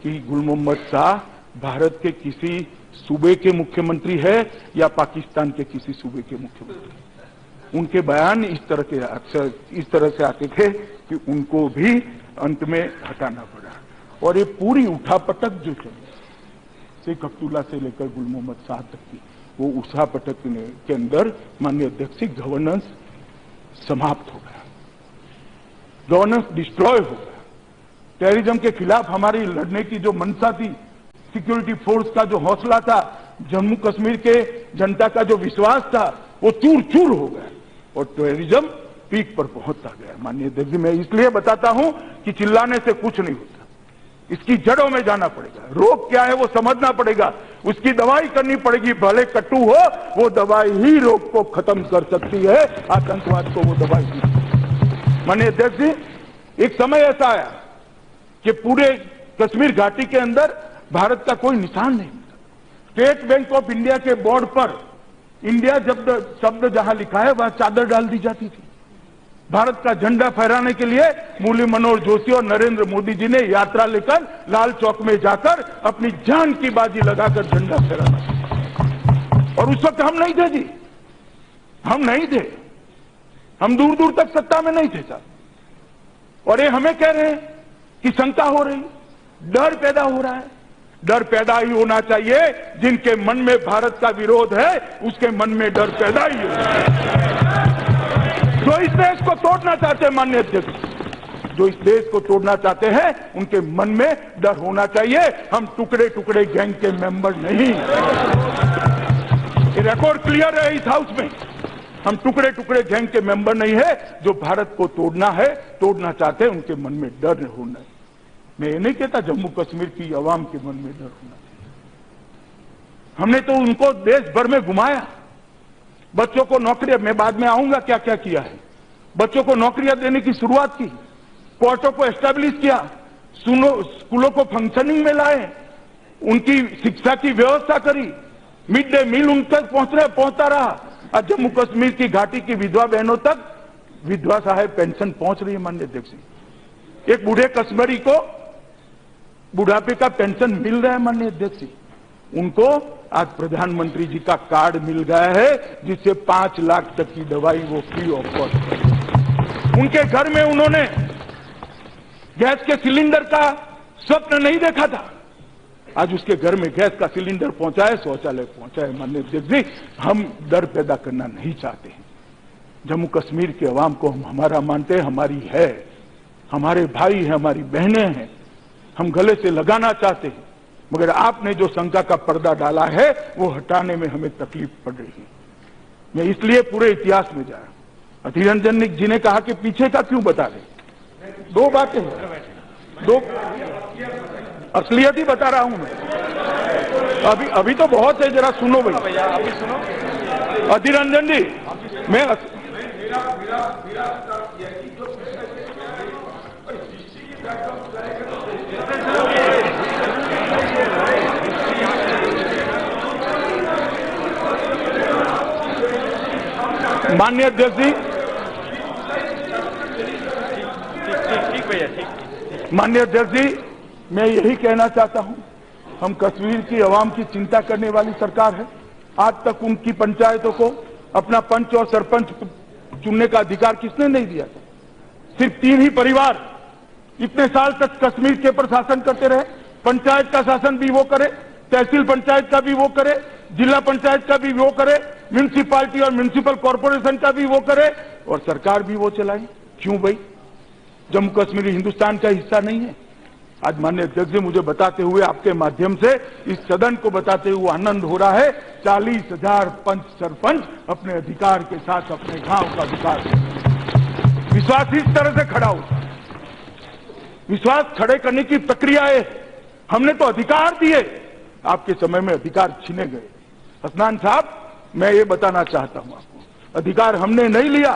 कि गुल मोहम्मद शाह भारत के किसी सूबे के मुख्यमंत्री है या पाकिस्तान के किसी सूबे के मुख्यमंत्री। उनके बयान इस तरह से आते थे कि उनको भी अंत में हटाना पड़ा। और ये पूरी उठापटक जो चली शेख अब्दुल्ला से लेकर गुल मोहम्मद शाह तक की, वो उठापटक के अंदर माननीय अध्यक्ष गवर्नेंस समाप्त हो गया, गवर्नेंस डिस्ट्रॉय हो गया। टेररिज्म के खिलाफ हमारी लड़ने की जो मंशा थी, सिक्योरिटी फोर्स का जो हौसला था, जम्मू कश्मीर के जनता का जो विश्वास था, वो चूर चूर हो गया और टेररिज्म पीक पर पहुंचता गया। माननीय अध्यक्ष, मैं इसलिए बताता हूं कि चिल्लाने से कुछ नहीं होता, इसकी जड़ों में जाना पड़ेगा। रोग क्या है वो समझना पड़ेगा, उसकी दवाई करनी पड़ेगी, भले कटु हो, वो दवाई ही रोग को खत्म कर सकती है, आतंकवाद को वो दवाई ही। माननीय अध्यक्ष जी, एक समय ऐसा आया कि पूरे कश्मीर घाटी के अंदर भारत का कोई निशान नहीं था। स्टेट बैंक ऑफ इंडिया के बोर्ड पर इंडिया शब्द जहां लिखा है वहां चादर डाल दी जाती थी। भारत का झंडा फहराने के लिए मुरली मनोहर जोशी और नरेंद्र मोदी जी ने यात्रा लेकर लाल चौक में जाकर अपनी जान की बाजी लगाकर झंडा फहराना। और उस वक्त हम नहीं थे जी, हम नहीं थे, हम दूर दूर तक सत्ता में नहीं थे साहब। और ये हमें कह रहे हैं की शंका हो रही, डर पैदा हो रहा है। डर पैदा ही होना चाहिए, जिनके मन में भारत का विरोध है उसके मन में डर पैदा ही होना चाहिए। जो इस देश को तोड़ना चाहते हैं, माननीय अध्यक्ष, जो इस देश को तोड़ना चाहते हैं, उनके मन में डर होना चाहिए। हम टुकड़े टुकड़े गैंग के मेंबर नहीं, ये रिकॉर्ड क्लियर है इस हाउस में। हम टुकड़े टुकड़े गैंग के मेंबर नहीं है। जो भारत को तोड़ना है, तोड़ना चाहते हैं, उनके मन में डर होना है। मैं ये नहीं कहता जम्मू कश्मीर की आवाम के मन में डर होना चाहिए। हमने तो उनको देश भर में घुमाया, बच्चों को नौकरियां, मैं बाद में आऊंगा क्या क्या किया है, बच्चों को नौकरियां देने की शुरुआत की, कोर्टों को एस्टेब्लिश किया, स्कूलों को फंक्शनिंग में लाए, उनकी शिक्षा की व्यवस्था करी, मिड डे मील उन तक पहुंचता रहा। आज जम्मू कश्मीर की घाटी की विधवा बहनों तक विधवा सहायक पेंशन पहुंच रही है। माननीय अध्यक्ष, एक बूढ़े कश्मीरी को बुढ़ापे का पेंशन मिल रहा है। माननीय अध्यक्ष, उनको आज प्रधानमंत्री जी का कार्ड मिल गया है, जिससे 5 लाख तक की दवाई वो फ्री ऑफ कॉस्ट। उनके घर में उन्होंने गैस के सिलेंडर का स्वप्न नहीं देखा था, आज उसके घर में गैस का सिलेंडर पहुंचा है, शौचालय पहुंचा है। माननीय अध्यक्ष जी, हम डर पैदा करना नहीं चाहते हैं। जम्मू कश्मीर के अवाम को हम हमारा मानते हैं, हमारी है, हमारे भाई हैं, हमारी बहनें हैं, हम गले से लगाना चाहते हैं। मगर आपने जो शंका का पर्दा डाला है, वो हटाने में हमें तकलीफ पड़ रही है। मैं इसलिए पूरे इतिहास में जा रहा हूं। अधीर रंजन जी ने कहा कि पीछे का क्यों बता रहे, 2 बातें हैं, 2 असलियत ही बता रहा हूं मैं। अभी तो बहुत है, जरा सुनो भाई, अभी सुनो। अधीर रंजन जी, मैं माननीय अध्यक्ष जी, ठीक भैया, ठीक। माननीय अध्यक्ष जी, मैं यही कहना चाहता हूं, हम कश्मीर की आवाम की चिंता करने वाली सरकार है। आज तक उनकी पंचायतों को अपना पंच और सरपंच चुनने का अधिकार किसने नहीं दिया था? सिर्फ 3 ही परिवार इतने साल तक कश्मीर के पर शासन करते रहे। पंचायत का शासन भी वो करे, तहसील पंचायत का भी वो करे, जिला पंचायत का भी वो करे, म्यूनिसिपालिटी और म्यूनिसिपल कॉर्पोरेशन का भी वो करे, और सरकार भी वो चलाए। क्यों भाई? जम्मू कश्मीर हिंदुस्तान का हिस्सा नहीं है? आज माननीय अध्यक्ष जी, मुझे बताते हुए, आपके माध्यम से इस सदन को बताते हुए आनंद हो रहा है, 40,000 पंच सरपंच अपने अधिकार के साथ अपने गांव का विकास करते। विश्वास इस तरह से खड़ा हो, विश्वास खड़े करने की प्रक्रिया है। हमने तो अधिकार दिए, आपके समय में अधिकार छीने गए। हसनान साहब, मैं ये बताना चाहता हूं आपको, अधिकार हमने नहीं लिया,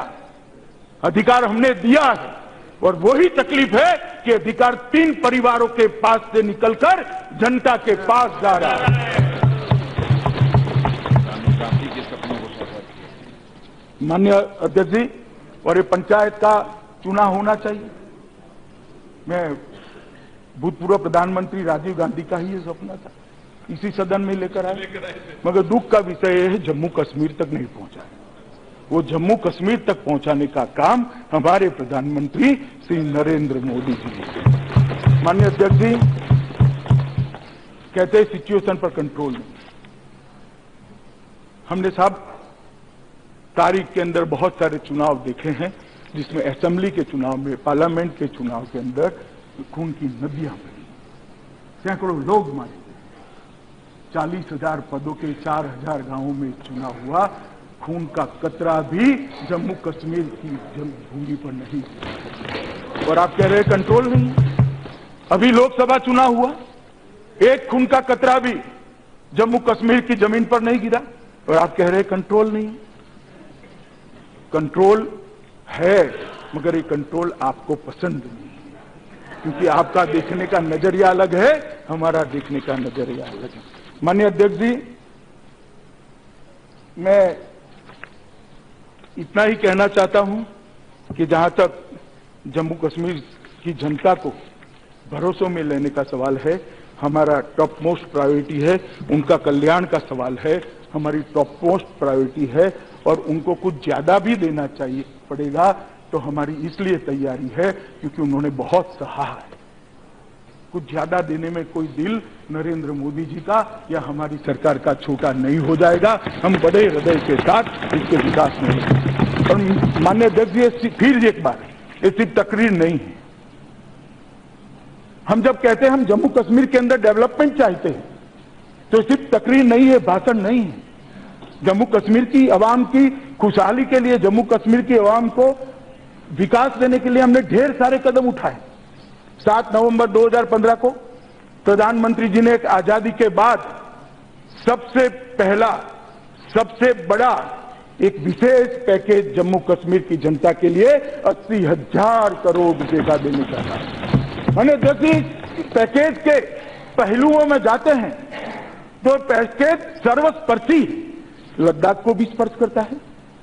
अधिकार हमने दिया है। और वही तकलीफ है कि अधिकार 3 परिवारों के पास से निकलकर जनता के पास जा रहा है। माननीय अध्यक्ष जी, और ये पंचायत का चुनाव होना चाहिए। मैं भूतपूर्व प्रधानमंत्री राजीव गांधी का ही ये सपना था, इसी सदन में लेकर आए, मगर दुख का विषय है जम्मू कश्मीर तक नहीं पहुंचा है। वो जम्मू कश्मीर तक पहुंचाने का काम हमारे प्रधानमंत्री श्री नरेंद्र मोदी जी ने। माननीय अध्यक्ष जी, कहते हैं सिचुएशन पर कंट्रोल नहीं। हमने साहब तारीख के अंदर बहुत सारे चुनाव देखे हैं, जिसमें असेंबली के चुनाव में, पार्लियामेंट के चुनाव के अंदर खून की नदियां बही, सैकड़ों लोग मारे गए, 40,000 पदों के 4,000 गांवों में चुनाव हुआ। खून का कतरा भी जम्मू कश्मीर की भूमि पर नहीं, और आप कह रहे हैं कंट्रोल नहीं। अभी लोकसभा चुनाव हुआ, एक खून का कतरा भी जम्मू कश्मीर की जमीन पर नहीं गिरा, और आप कह रहे हैं कंट्रोल नहीं। कंट्रोल है, मगर ये कंट्रोल आपको पसंद नहीं है, क्योंकि आपका देखने का नजरिया अलग है, हमारा देखने का नजरिया अलग है। माननीय अध्यक्ष जी, मैं इतना ही कहना चाहता हूं कि जहां तक जम्मू कश्मीर की जनता को भरोसों में लेने का सवाल है, हमारा टॉप मोस्ट प्रायोरिटी है, उनका कल्याण का सवाल है, हमारी टॉप मोस्ट प्रायोरिटी है, और उनको कुछ ज्यादा भी देना चाहिए पड़ेगा तो हमारी इसलिए तैयारी है क्योंकि उन्होंने बहुत सहा है। कुछ ज्यादा देने में कोई दिल नरेंद्र मोदी जी का या हमारी सरकार का छोटा नहीं हो जाएगा। हम बड़े हृदय के साथ इसके विकास में हैं। और माननीय अध्यक्ष जी, फिर एक बार, ये सिर्फ तकरीर नहीं है। हम जब कहते हैं हम जम्मू कश्मीर के अंदर डेवलपमेंट चाहते हैं, तो सिर्फ तकरीर नहीं है, भाषण नहीं है। जम्मू कश्मीर की आवाम की खुशहाली के लिए, जम्मू कश्मीर की आवाम को विकास देने के लिए हमने ढेर सारे कदम उठाए। 7 नवंबर 2015 को प्रधानमंत्री जी ने एक आजादी के बाद सबसे पहला, सबसे बड़ा एक विशेष पैकेज जम्मू कश्मीर की जनता के लिए 80,000 करोड़ रुपए का देने का था। मैंने जैसे पैकेज के पहलुओं में जाते हैं तो पैकेज सर्वस्पर्शी, लद्दाख को भी स्पर्श करता है,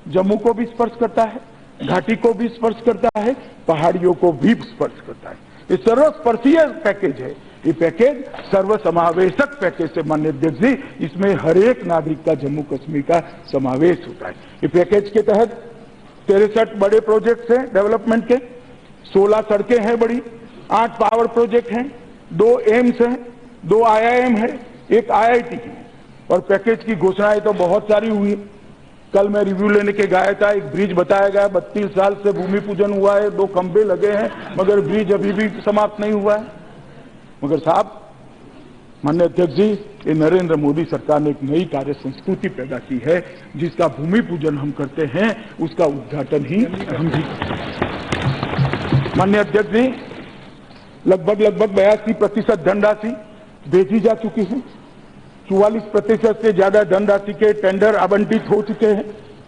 जम्मू को भी स्पर्श करता है, घाटी को भी स्पर्श करता है, पहाड़ियों को भी स्पर्श करता है। ये सर्वस्पर्शीय पैकेज है। ये पैकेज सर्वसमावेशक पैकेज से, माननीय अध्यक्ष जी, इसमें हर एक नागरिक का जम्मू कश्मीर का समावेश होता है। ये पैकेज के तहत 63 बड़े प्रोजेक्ट्स हैं डेवलपमेंट के, 16 सड़कें हैं बड़ी, 8 पावर प्रोजेक्ट हैं, 2 एम्स हैं, 2 IIM है, 1 IIT है। और पैकेज की घोषणाएं तो बहुत सारी हुई। कल मैं रिव्यू लेने के गया था, एक ब्रिज बताया गया, 32 साल से भूमि पूजन हुआ है, 2 खंभे लगे हैं, मगर ब्रिज अभी भी समाप्त नहीं हुआ है। मगर साहब, माननीय अध्यक्ष जी, ये नरेंद्र मोदी सरकार ने एक नई कार्य संस्कृति पैदा की है, जिसका भूमि पूजन हम करते हैं, उसका उद्घाटन ही हम भी करते हैं। माननीय अध्यक्ष जी, लगभग 82% धनराशि भेजी जा चुकी है। 44% से ज्यादा धनराशि के टेंडर आवंटित हो चुके हैं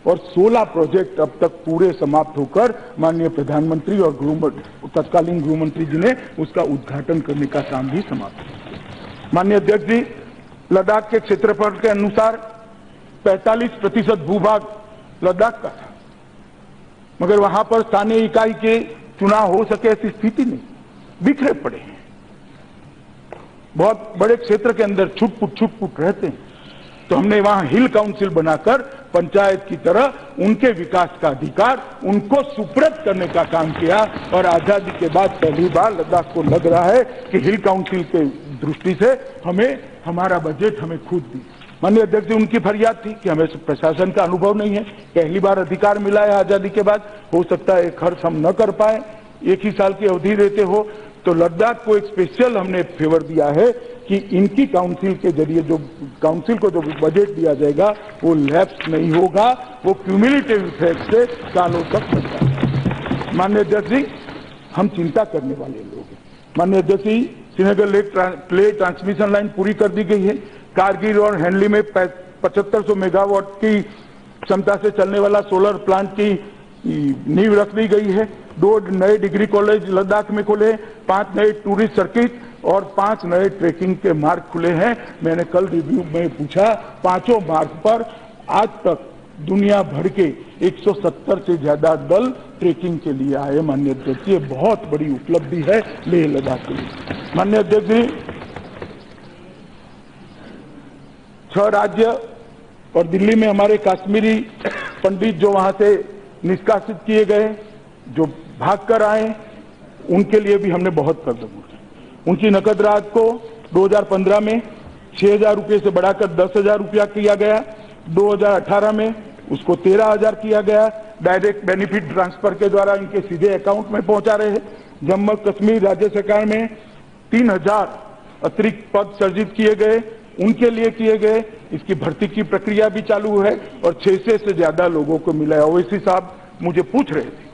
और 16 प्रोजेक्ट अब तक पूरे समाप्त होकर माननीय प्रधानमंत्री और तत्कालीन गृह मंत्री जी ने उसका उद्घाटन करने का काम भी समाप्त किया। माननीय अध्यक्ष जी, लद्दाख के क्षेत्रफल के अनुसार 45% भूभाग लद्दाख का था, मगर वहां पर स्थानीय इकाई के चुनाव हो सके ऐसी स्थिति नहीं, बिखरे पड़े हैं। बहुत बड़े क्षेत्र के अंदर छुटपुट रहते हैं, तो हमने वहां हिल काउंसिल बनाकर पंचायत की तरह उनके विकास का अधिकार उनको सुपुर्द करने का काम किया। और आजादी के बाद पहली बार लद्दाख को लग रहा है कि हिल काउंसिल के दृष्टि से हमें हमारा बजट हमें खुद दी। माननीय अध्यक्ष जी, उनकी फरियाद थी कि हमें प्रशासन का अनुभव नहीं है, पहली बार अधिकार मिला है आजादी के बाद, हो सकता है खर्च हम न कर पाए, एक ही साल की अवधि देते हो, तो लद्दाख को एक स्पेशल हमने फेवर दिया है कि इनकी काउंसिल के जरिए जो काउंसिल को जो बजट दिया जाएगा वो लैप्स नहीं होगा, वो क्यूमुलेटिव इफेक्ट से सालों तक चलता है। माननीय अध्यक्ष जी, हम चिंता करने वाले लोग हैं। माननीय अध्यक्ष जी, श्रीनगर लेक प्ले ट्रांसमिशन लाइन पूरी कर दी गई है। कारगिल और हैंडली में 7500 मेगावाट की क्षमता से चलने वाला सोलर प्लांट की नींव रख दी गई है। 2 नए डिग्री कॉलेज लद्दाख में खुले, 5 नए टूरिस्ट सर्किट और 5 नए ट्रेकिंग के मार्ग खुले हैं। मैंने कल रिव्यू में पूछा, 5 मार्ग पर आज तक दुनिया भर के 170 से ज्यादा दल ट्रेकिंग के लिए आए। माननीय अध्यक्ष, ये बहुत बड़ी उपलब्धि है लेह लद्दाख के लिए। माननीय अध्यक्ष जी, 6 राज्य और दिल्ली में हमारे कश्मीरी पंडित जो वहां से निष्कासित किए गए, जो भागकर आए, उनके लिए भी हमने बहुत कदम उठाए। उनकी नकद राहत को 2015 में 6,000 रुपये से बढ़ाकर 10,000 रुपया किया गया। 2018 में उसको 13,000 किया गया। डायरेक्ट बेनिफिट ट्रांसफर के द्वारा इनके सीधे अकाउंट में पहुंचा रहे हैं। जम्मू कश्मीर राज्य सरकार में 3,000 अतिरिक्त पद सृजित किए गए, उनके लिए किए गए। इसकी भर्ती की प्रक्रिया भी चालू है और 600 से ज्यादा लोगों को मिला है। ओवैसी साहब मुझे पूछ रहे थे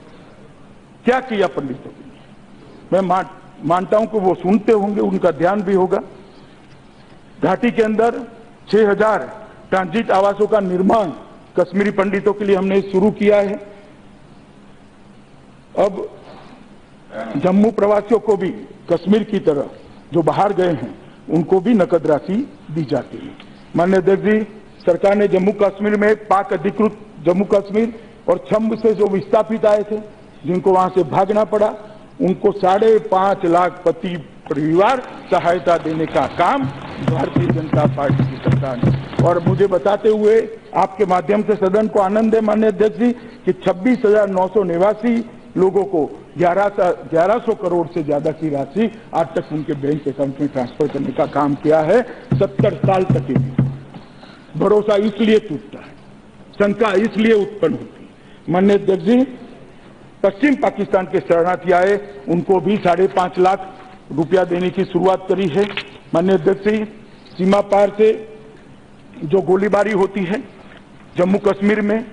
क्या किया पंडितों के लिए। मैं मानता हूं कि वो सुनते होंगे, उनका ध्यान भी होगा। घाटी के अंदर 6,000 ट्रांजिट आवासों का निर्माण कश्मीरी पंडितों के लिए हमने शुरू किया है। अब जम्मू प्रवासियों को भी कश्मीर की तरह जो बाहर गए हैं उनको भी नकद राशि दी जाती है। माननीय अध्यक्ष जी, सरकार ने जम्मू कश्मीर में पाक अधिकृत जम्मू कश्मीर और छम्ब से जो विस्थापित आए थे, जिनको वहां से भागना पड़ा, उनको 5.5 लाख प्रति परिवार सहायता देने का काम भारतीय जनता पार्टी की सरकार ने। और मुझे बताते हुए आपके माध्यम से सदन को आनंद है माननीय अध्यक्ष जी कि 26,989 लोगों को 1100 करोड़ से ज्यादा की राशि आज तक उनके बैंक अकाउंट में ट्रांसफर करने का काम किया है। 70 साल तक के लिए भरोसा इसलिए टूटता है, शंका इसलिए उत्पन्न होती है। माननीय अध्यक्ष जी, पश्चिम पाकिस्तान के शरणार्थी आए, उनको भी 5.5 लाख रुपया देने की शुरुआत करी है। माननीय अध्यक्ष जी, सीमा पार से जो गोलीबारी होती है जम्मू कश्मीर में,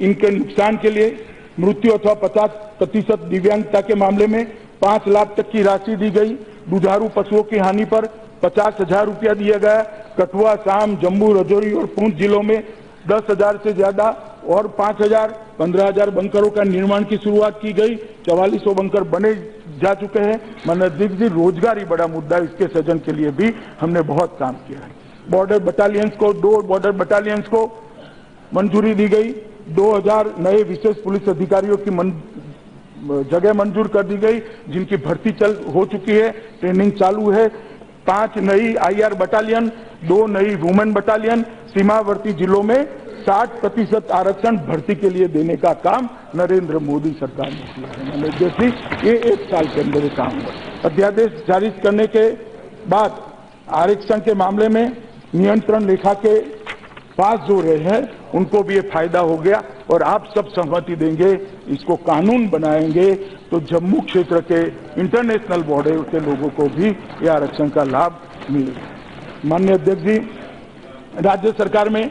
इनके नुकसान के लिए मृत्यु अथवा 50% दिव्यांगता के मामले में 5 लाख तक की राशि दी गई। दुधारू पशुओं की हानि पर 50,000 रुपया दिया गया। कठुआ, साम, जम्मू, रजौरी और पुंछ जिलों में 10,000 से ज्यादा और 5,000, 15,000 बंकरों का निर्माण की शुरुआत की गई। 4400 बंकर बने जा चुके हैं। माननीय अध्यक्ष जी, रोजगार ही बड़ा मुद्दा, इसके सृजन के लिए भी हमने बहुत काम किया है। बॉर्डर बटालियंस को 2 बॉर्डर बटालियंस को मंजूरी दी गई। 2000 नए विशेष पुलिस अधिकारियों की जगह मंजूर कर दी गई, जिनकी भर्ती हो चुकी है, ट्रेनिंग चालू है। 5 नई IR बटालियन, 2 नई वुमेन बटालियन, सीमावर्ती जिलों में 60% आरक्षण भर्ती के लिए देने का काम नरेंद्र मोदी सरकार ने किया है। मैंने जैसे ये 1 साल के अंदर काम हुआ। अध्यादेश जारी करने के बाद आरक्षण के मामले में नियंत्रण रेखा के पास जो रहे हैं उनको भी ये फायदा हो गया, और आप सब सहमति देंगे, इसको कानून बनाएंगे तो जम्मू क्षेत्र के इंटरनेशनल बॉर्डर के लोगों को भी ये आरक्षण का लाभ मिलेगा। माननीय अध्यक्ष जी, राज्य सरकार में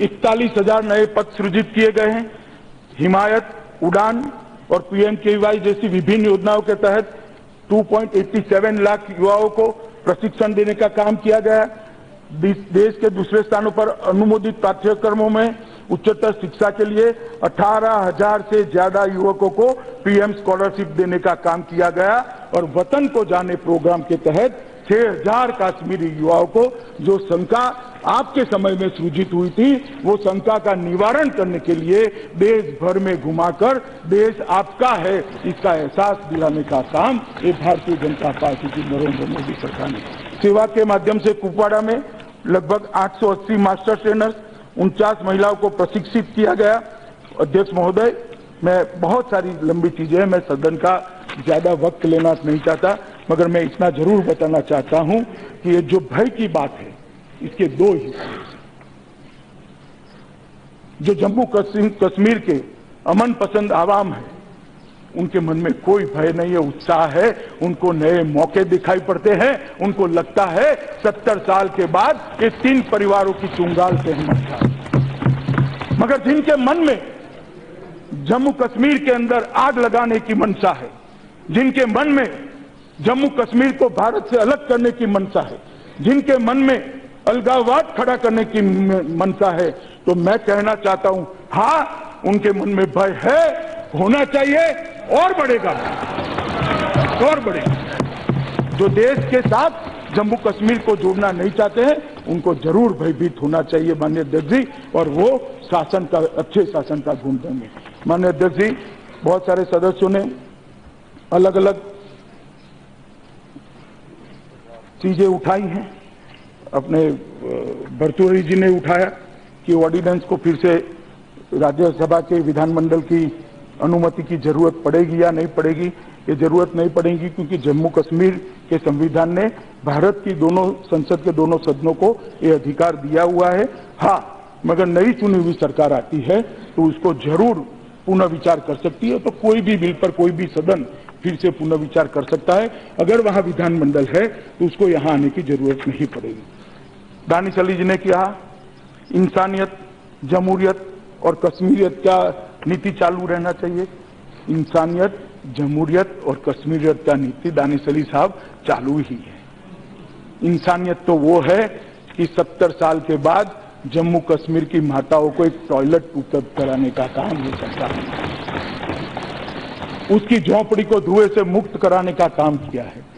41,000 नए पद सृजित किए गए हैं। हिमायत, उड़ान और PMKY जैसी विभिन्न योजनाओं के तहत 2.87 लाख युवाओं को प्रशिक्षण देने का काम किया गया। देश के दूसरे स्थानों पर अनुमोदित पाठ्यक्रमों में उच्चतर शिक्षा के लिए 18,000 से ज्यादा युवकों को PM स्कॉलरशिप देने का काम किया गया, और वतन को जाने प्रोग्राम के तहत 6,000 कश्मीरी युवाओं को जो शंका आपके समय में सृजित हुई थी, वो शंका का निवारण करने के लिए देश भर में घुमाकर देश आपका है इसका एहसास दिलाने का काम ये भारतीय जनता पार्टी की नरेंद्र मोदी सरकार ने। सेवा के माध्यम से कुपवाड़ा में लगभग 880 मास्टर ट्रेनर्स, 49 महिलाओं को प्रशिक्षित किया गया। अध्यक्ष महोदय, मैं बहुत सारी लंबी चीजें हैं, मैं सदन का ज्यादा वक्त लेना नहीं चाहता, मगर मैं इतना जरूर बताना चाहता हूं कि ये जो भय की बात है, इसके 2 हिस्से। जो जम्मू कश्मीर के अमन पसंद आवाम है, उनके मन में कोई भय नहीं है, उत्साह है। उनको नए मौके दिखाई पड़ते हैं। उनको लगता है 70 साल के बाद ये 3 परिवारों की चुंगाल से हम हटा। मगर जिनके मन में जम्मू कश्मीर के अंदर आग लगाने की मंशा है, जिनके मन में जम्मू कश्मीर को भारत से अलग करने की मंशा है, जिनके मन में अलगाववाद खड़ा करने की मंशा है, तो मैं कहना चाहता हूं, हाँ, उनके मन में भय है, होना चाहिए, और बढ़ेगा, और बढ़ेगा। जो देश के साथ जम्मू कश्मीर को जोड़ना नहीं चाहते हैं, उनको जरूर भयभीत होना चाहिए माननीय अध्यक्ष जी, और वो शासन का, अच्छे शासन का गुण देंगे। माननीय अध्यक्ष जी, बहुत सारे सदस्यों ने अलग अलग चीजें उठाई हैं। अपने भर्तृहरि जी ने उठाया कि ऑर्डिनेंस को फिर से राज्यसभा के विधानमंडल की अनुमति की जरूरत पड़ेगी या नहीं पड़ेगी। ये जरूरत नहीं पड़ेगी, क्योंकि जम्मू कश्मीर के संविधान ने भारत की दोनों संसद के दोनों सदनों को ये अधिकार दिया हुआ है। हाँ, मगर नई चुनी हुई सरकार आती है तो उसको जरूर पुनः विचार कर सकती है। तो कोई भी बिल पर कोई भी सदन फिर से पुनः विचार कर सकता है। अगर वहां विधानमंडल है तो उसको यहां आने की जरूरत नहीं पड़ेगी। दानिश अली जी ने कहा, इंसानियत, जमहूरियत और कश्मीरियत का नीति चालू रहना चाहिए। इंसानियत, जमहूरियत और कश्मीरियत का नीति दानिश अली साहब चालू ही है। इंसानियत तो वो है कि 70 साल के बाद जम्मू कश्मीर की माताओं को एक टॉयलेट उपलब्ध कराने का काम ये सरकार ने, उसकी झोंपड़ी को धुएं से मुक्त कराने का काम किया है।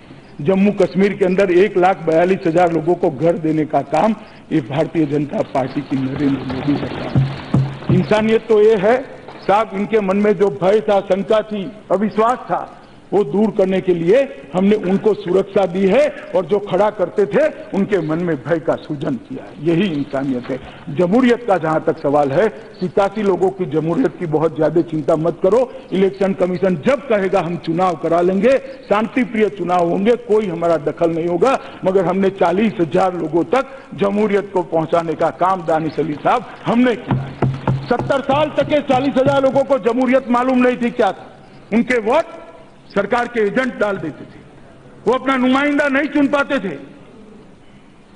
जम्मू कश्मीर के अंदर 1,42,000 लोगों को घर देने का काम ये भारतीय जनता पार्टी की नरेंद्र मोदी सरकार ने। इंसानियत तो ये है साहब, इनके मन में जो भय था, शंका थी, अविश्वास था, वो दूर करने के लिए हमने उनको सुरक्षा दी है और जो खड़ा करते थे उनके मन में भय का सूजन किया है। यही इंसानियत है। जमहूरियत का जहां तक सवाल है, 87 लोगों की जमहूरियत की बहुत ज्यादा चिंता मत करो। इलेक्शन कमीशन जब कहेगा हम चुनाव करा लेंगे, शांति प्रिय चुनाव होंगे, कोई हमारा दखल नहीं होगा। मगर हमने 40,000 लोगों तक जमहूरियत को पहुंचाने का काम दानिश अली साहब हमने किया है। 70 साल तक के 40,000 लोगों को जमहूरियत मालूम नहीं थी क्या था। उनके वोट सरकार के एजेंट डाल देते थे, वो अपना नुमाइंदा नहीं चुन पाते थे,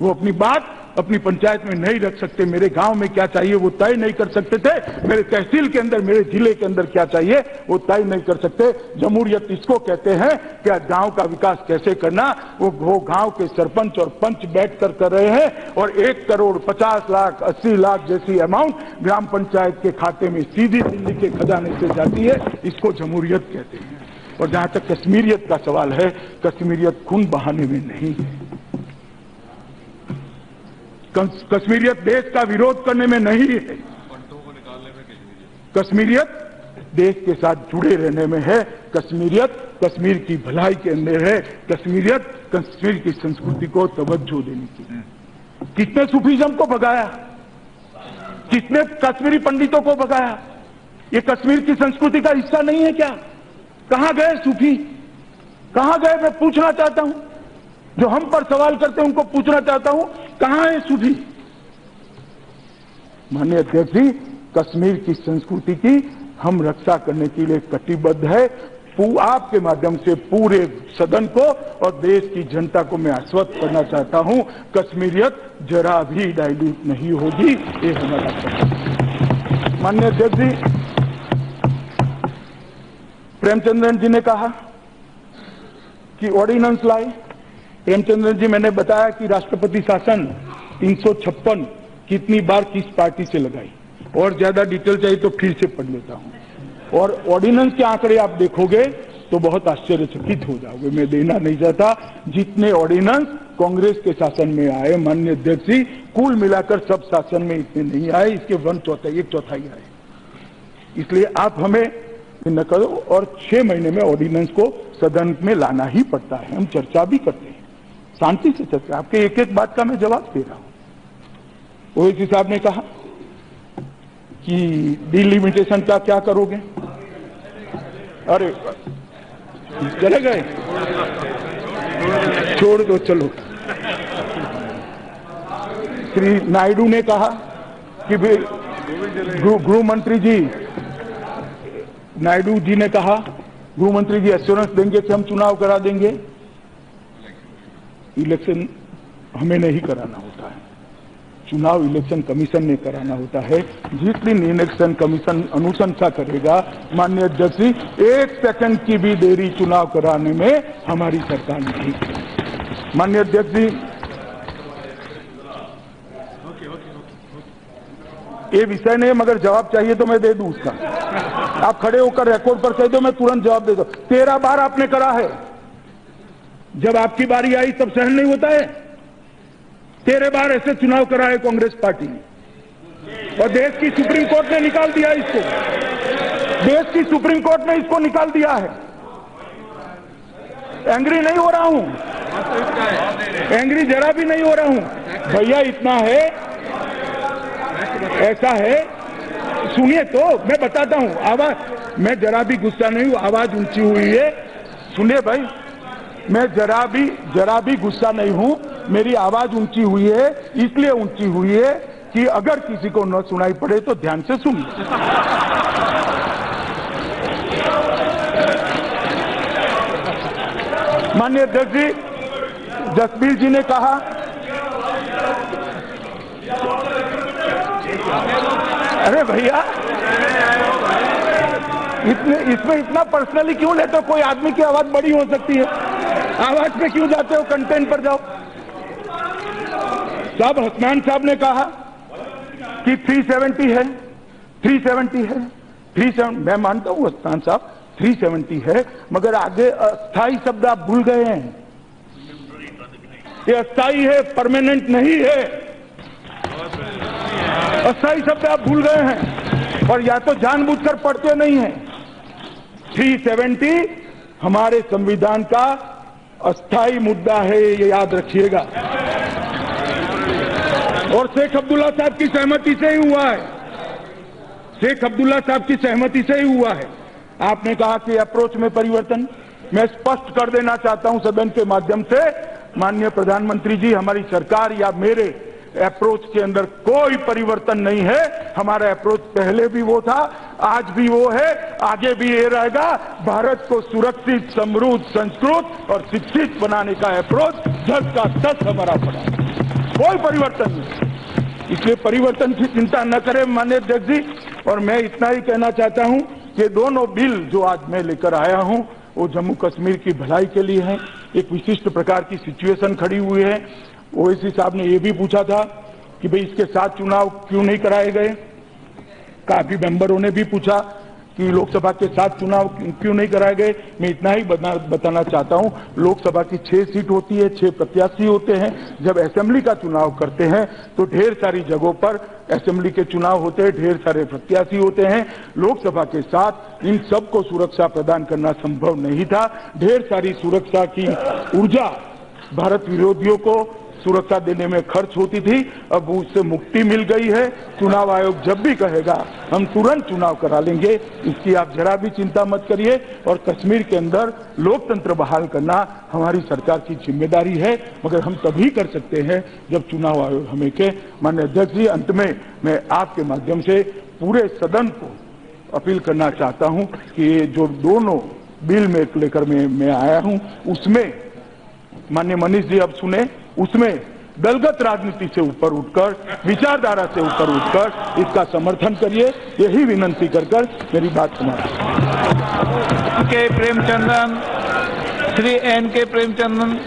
वो अपनी बात अपनी पंचायत में नहीं रख सकते। मेरे गांव में क्या चाहिए वो तय नहीं कर सकते थे, मेरे तहसील के अंदर, मेरे जिले के अंदर क्या चाहिए वो तय नहीं कर सकते। जमहूरियत इसको कहते हैं कि गांव का विकास कैसे करना, वो गांव के सरपंच और पंच बैठकर कर रहे हैं और 1 करोड़ 50 लाख 80 लाख जैसी अमाउंट ग्राम पंचायत के खाते में सीधी दिल्ली के खजाने से जाती है। इसको जमहूरियत कहते हैं। और जहां तक कश्मीरियत का सवाल है, कश्मीरियत खून बहाने में नहीं है। कश्मीरियत देश का विरोध करने में नहीं है। कश्मीरियत देश के साथ जुड़े रहने में है। कश्मीरियत कश्मीर की भलाई के अंदर है। कश्मीरियत कश्मीर की संस्कृति को तवज्जो देने की है। कितने सूफीज्म को भगाया, कितने कश्मीरी पंडितों को भगाया। ये कश्मीर की संस्कृति का हिस्सा नहीं है क्या? कहां गए सूफी, कहां गए? मैं पूछना चाहता हूं, जो हम पर सवाल करते हैं उनको पूछना चाहता हूं, कहां है सूफी? माननीय अध्यक्ष जी, कश्मीर की संस्कृति की हम रक्षा करने के लिए कटिबद्ध है। आपके माध्यम से पूरे सदन को और देश की जनता को मैं आश्वस्त करना चाहता हूं, कश्मीरियत जरा भी डाइल्यूट नहीं होगी। ये हमारा है। माननीय अध्यक्ष जी, प्रेमचंद्रन जी ने कहा कि ऑर्डिनेंस लाए। प्रेमचंद्रन जी, मैंने बताया कि राष्ट्रपति शासन 356 कितनी बार किस पार्टी से लगाई, और ज्यादा डिटेल चाहिए तो फिर से पढ़ लेता हूं। और ऑर्डिनेंस के आंकड़े आप देखोगे तो बहुत आश्चर्यचकित हो जाओगे। मैं देना नहीं चाहता, जितने ऑर्डिनेंस कांग्रेस के शासन में आए माननीय अध्यक्ष जी, कुल मिलाकर सब शासन में इतने नहीं आए, इसके 1/4 आए। इसलिए आप हमें न करो, और 6 महीने में ऑर्डिनेंस को सदन में लाना ही पड़ता है। हम चर्चा भी करते हैं, शांति से चर्चा। आपके एक एक बात का मैं जवाब दे रहा हूं। ओवैसी साहब ने कहा कि डिलिमिटेशन का क्या करोगे? अरे चले गए, छोड़ दो, चलो। श्री नायडू ने कहा कि गृह मंत्री जी, नायडू जी ने कहा, गृह मंत्री जी एश्योरेंस देंगे कि हम चुनाव करा देंगे। इलेक्शन हमें नहीं कराना होता है, चुनाव इलेक्शन कमीशन ने कराना होता है। जिस दिन इलेक्शन कमीशन अनुशंसा करेगा, माननीय अध्यक्ष जी, 1 सेकंड की भी देरी चुनाव कराने में हमारी सरकार नहीं करेगी। माननीय अध्यक्ष जी, ये विषय नहीं, मगर जवाब चाहिए तो मैं दे दूं उसका। आप खड़े होकर रिकॉर्ड पर कह दो, मैं तुरंत जवाब दे दूं। 13 बार आपने करा है, जब आपकी बारी आई तब सहन नहीं होता है। 13 बार ऐसे चुनाव करा है कांग्रेस पार्टी ने, और देश की सुप्रीम कोर्ट ने निकाल दिया इसको। देश की सुप्रीम कोर्ट ने इसको निकाल दिया है। एंग्री नहीं हो रहा हूं, एंग्री जरा भी नहीं हो रहा हूं भैया। इतना है, ऐसा है, सुनिए तो मैं बताता हूं। आवाज, मैं जरा भी गुस्सा नहीं हूं, आवाज ऊंची हुई है। सुनिए भाई, मैं जरा भी गुस्सा नहीं हूं, मेरी आवाज ऊंची हुई है। इसलिए ऊंची हुई है कि अगर किसी को न सुनाई पड़े तो ध्यान से सुनिए। माननीय अध्यक्ष जी, जसबीर जी ने कहा, अरे भैया इसमें इतना पर्सनली क्यों लेते हो? कोई आदमी की आवाज बड़ी हो सकती है, आवाज पे क्यों जाते हो? कंटेंट पर जाओ। साहब, हसनैन साहब ने कहा कि 370 है, 370 है, 370। मैं मानता हूं हसनैन साहब 370 है, मगर आगे अस्थाई शब्द आप भूल गए हैं। ये अस्थाई है, परमानेंट नहीं है। अस्थाई शब्द आप भूल गए हैं, और या तो जानबूझकर पढ़ते नहीं हैं। 370 हमारे संविधान का अस्थायी मुद्दा है, ये याद रखिएगा। और शेख अब्दुल्ला साहब की सहमति से ही हुआ है, शेख अब्दुल्ला साहब की सहमति से ही हुआ है। आपने कहा कि अप्रोच में परिवर्तन, मैं स्पष्ट कर देना चाहता हूं सदन के माध्यम से, माननीय प्रधानमंत्री जी, हमारी सरकार या मेरे अप्रोच के अंदर कोई परिवर्तन नहीं है। हमारा अप्रोच पहले भी वो था, आज भी वो है, आगे भी ये रहेगा। भारत को सुरक्षित, समृद्ध, संस्कृत और शिक्षित बनाने का अप्रोच 10 का 10 हमारा पड़ा, कोई परिवर्तन नहीं। इसलिए परिवर्तन की चिंता न करें माननीय अध्यक्ष जी। और मैं इतना ही कहना चाहता हूं कि दोनों बिल जो आज मैं लेकर आया हूं वो जम्मू कश्मीर की भलाई के लिए है। एक विशिष्ट प्रकार की सिचुएशन खड़ी हुई है। ओवैसी साहब ने यह भी पूछा था कि भाई इसके साथ चुनाव क्यों नहीं कराए गए। काफी मेंबरों ने भी पूछा कि लोकसभा के साथ चुनाव क्यों नहीं कराए गए। मैं इतना ही बताना चाहता हूं, लोकसभा की 6 सीट होती है, 6 प्रत्याशी होते हैं। जब असेंबली का चुनाव करते हैं तो ढेर सारी जगहों पर असेंबली के चुनाव होते हैं, ढेर सारे प्रत्याशी होते हैं। लोकसभा के साथ इन सबको सुरक्षा प्रदान करना संभव नहीं था। ढेर सारी सुरक्षा की ऊर्जा भारत विरोधियों को सुरक्षा देने में खर्च होती थी, अब उससे मुक्ति मिल गई है। चुनाव आयोग जब भी कहेगा हम तुरंत चुनाव करा लेंगे, इसकी आप जरा भी चिंता मत करिए। और कश्मीर के अंदर लोकतंत्र बहाल करना हमारी सरकार की जिम्मेदारी है, मगर हम तभी कर सकते हैं जब चुनाव आयोग हमें के। माननीय अध्यक्ष जी, अंत में मैं आपके माध्यम से पूरे सदन को अपील करना चाहता हूं कि जो दोनों बिल में लेकर मैं आया हूं उसमें माननीय मनीष जी अब सुने, उसमें दलगत राजनीति से ऊपर उठकर, विचारधारा से ऊपर उठकर इसका समर्थन करिए, यही विनंती कर मेरी बात समाप्त। के प्रेमचंदन, श्री एन के प्रेमचंदन।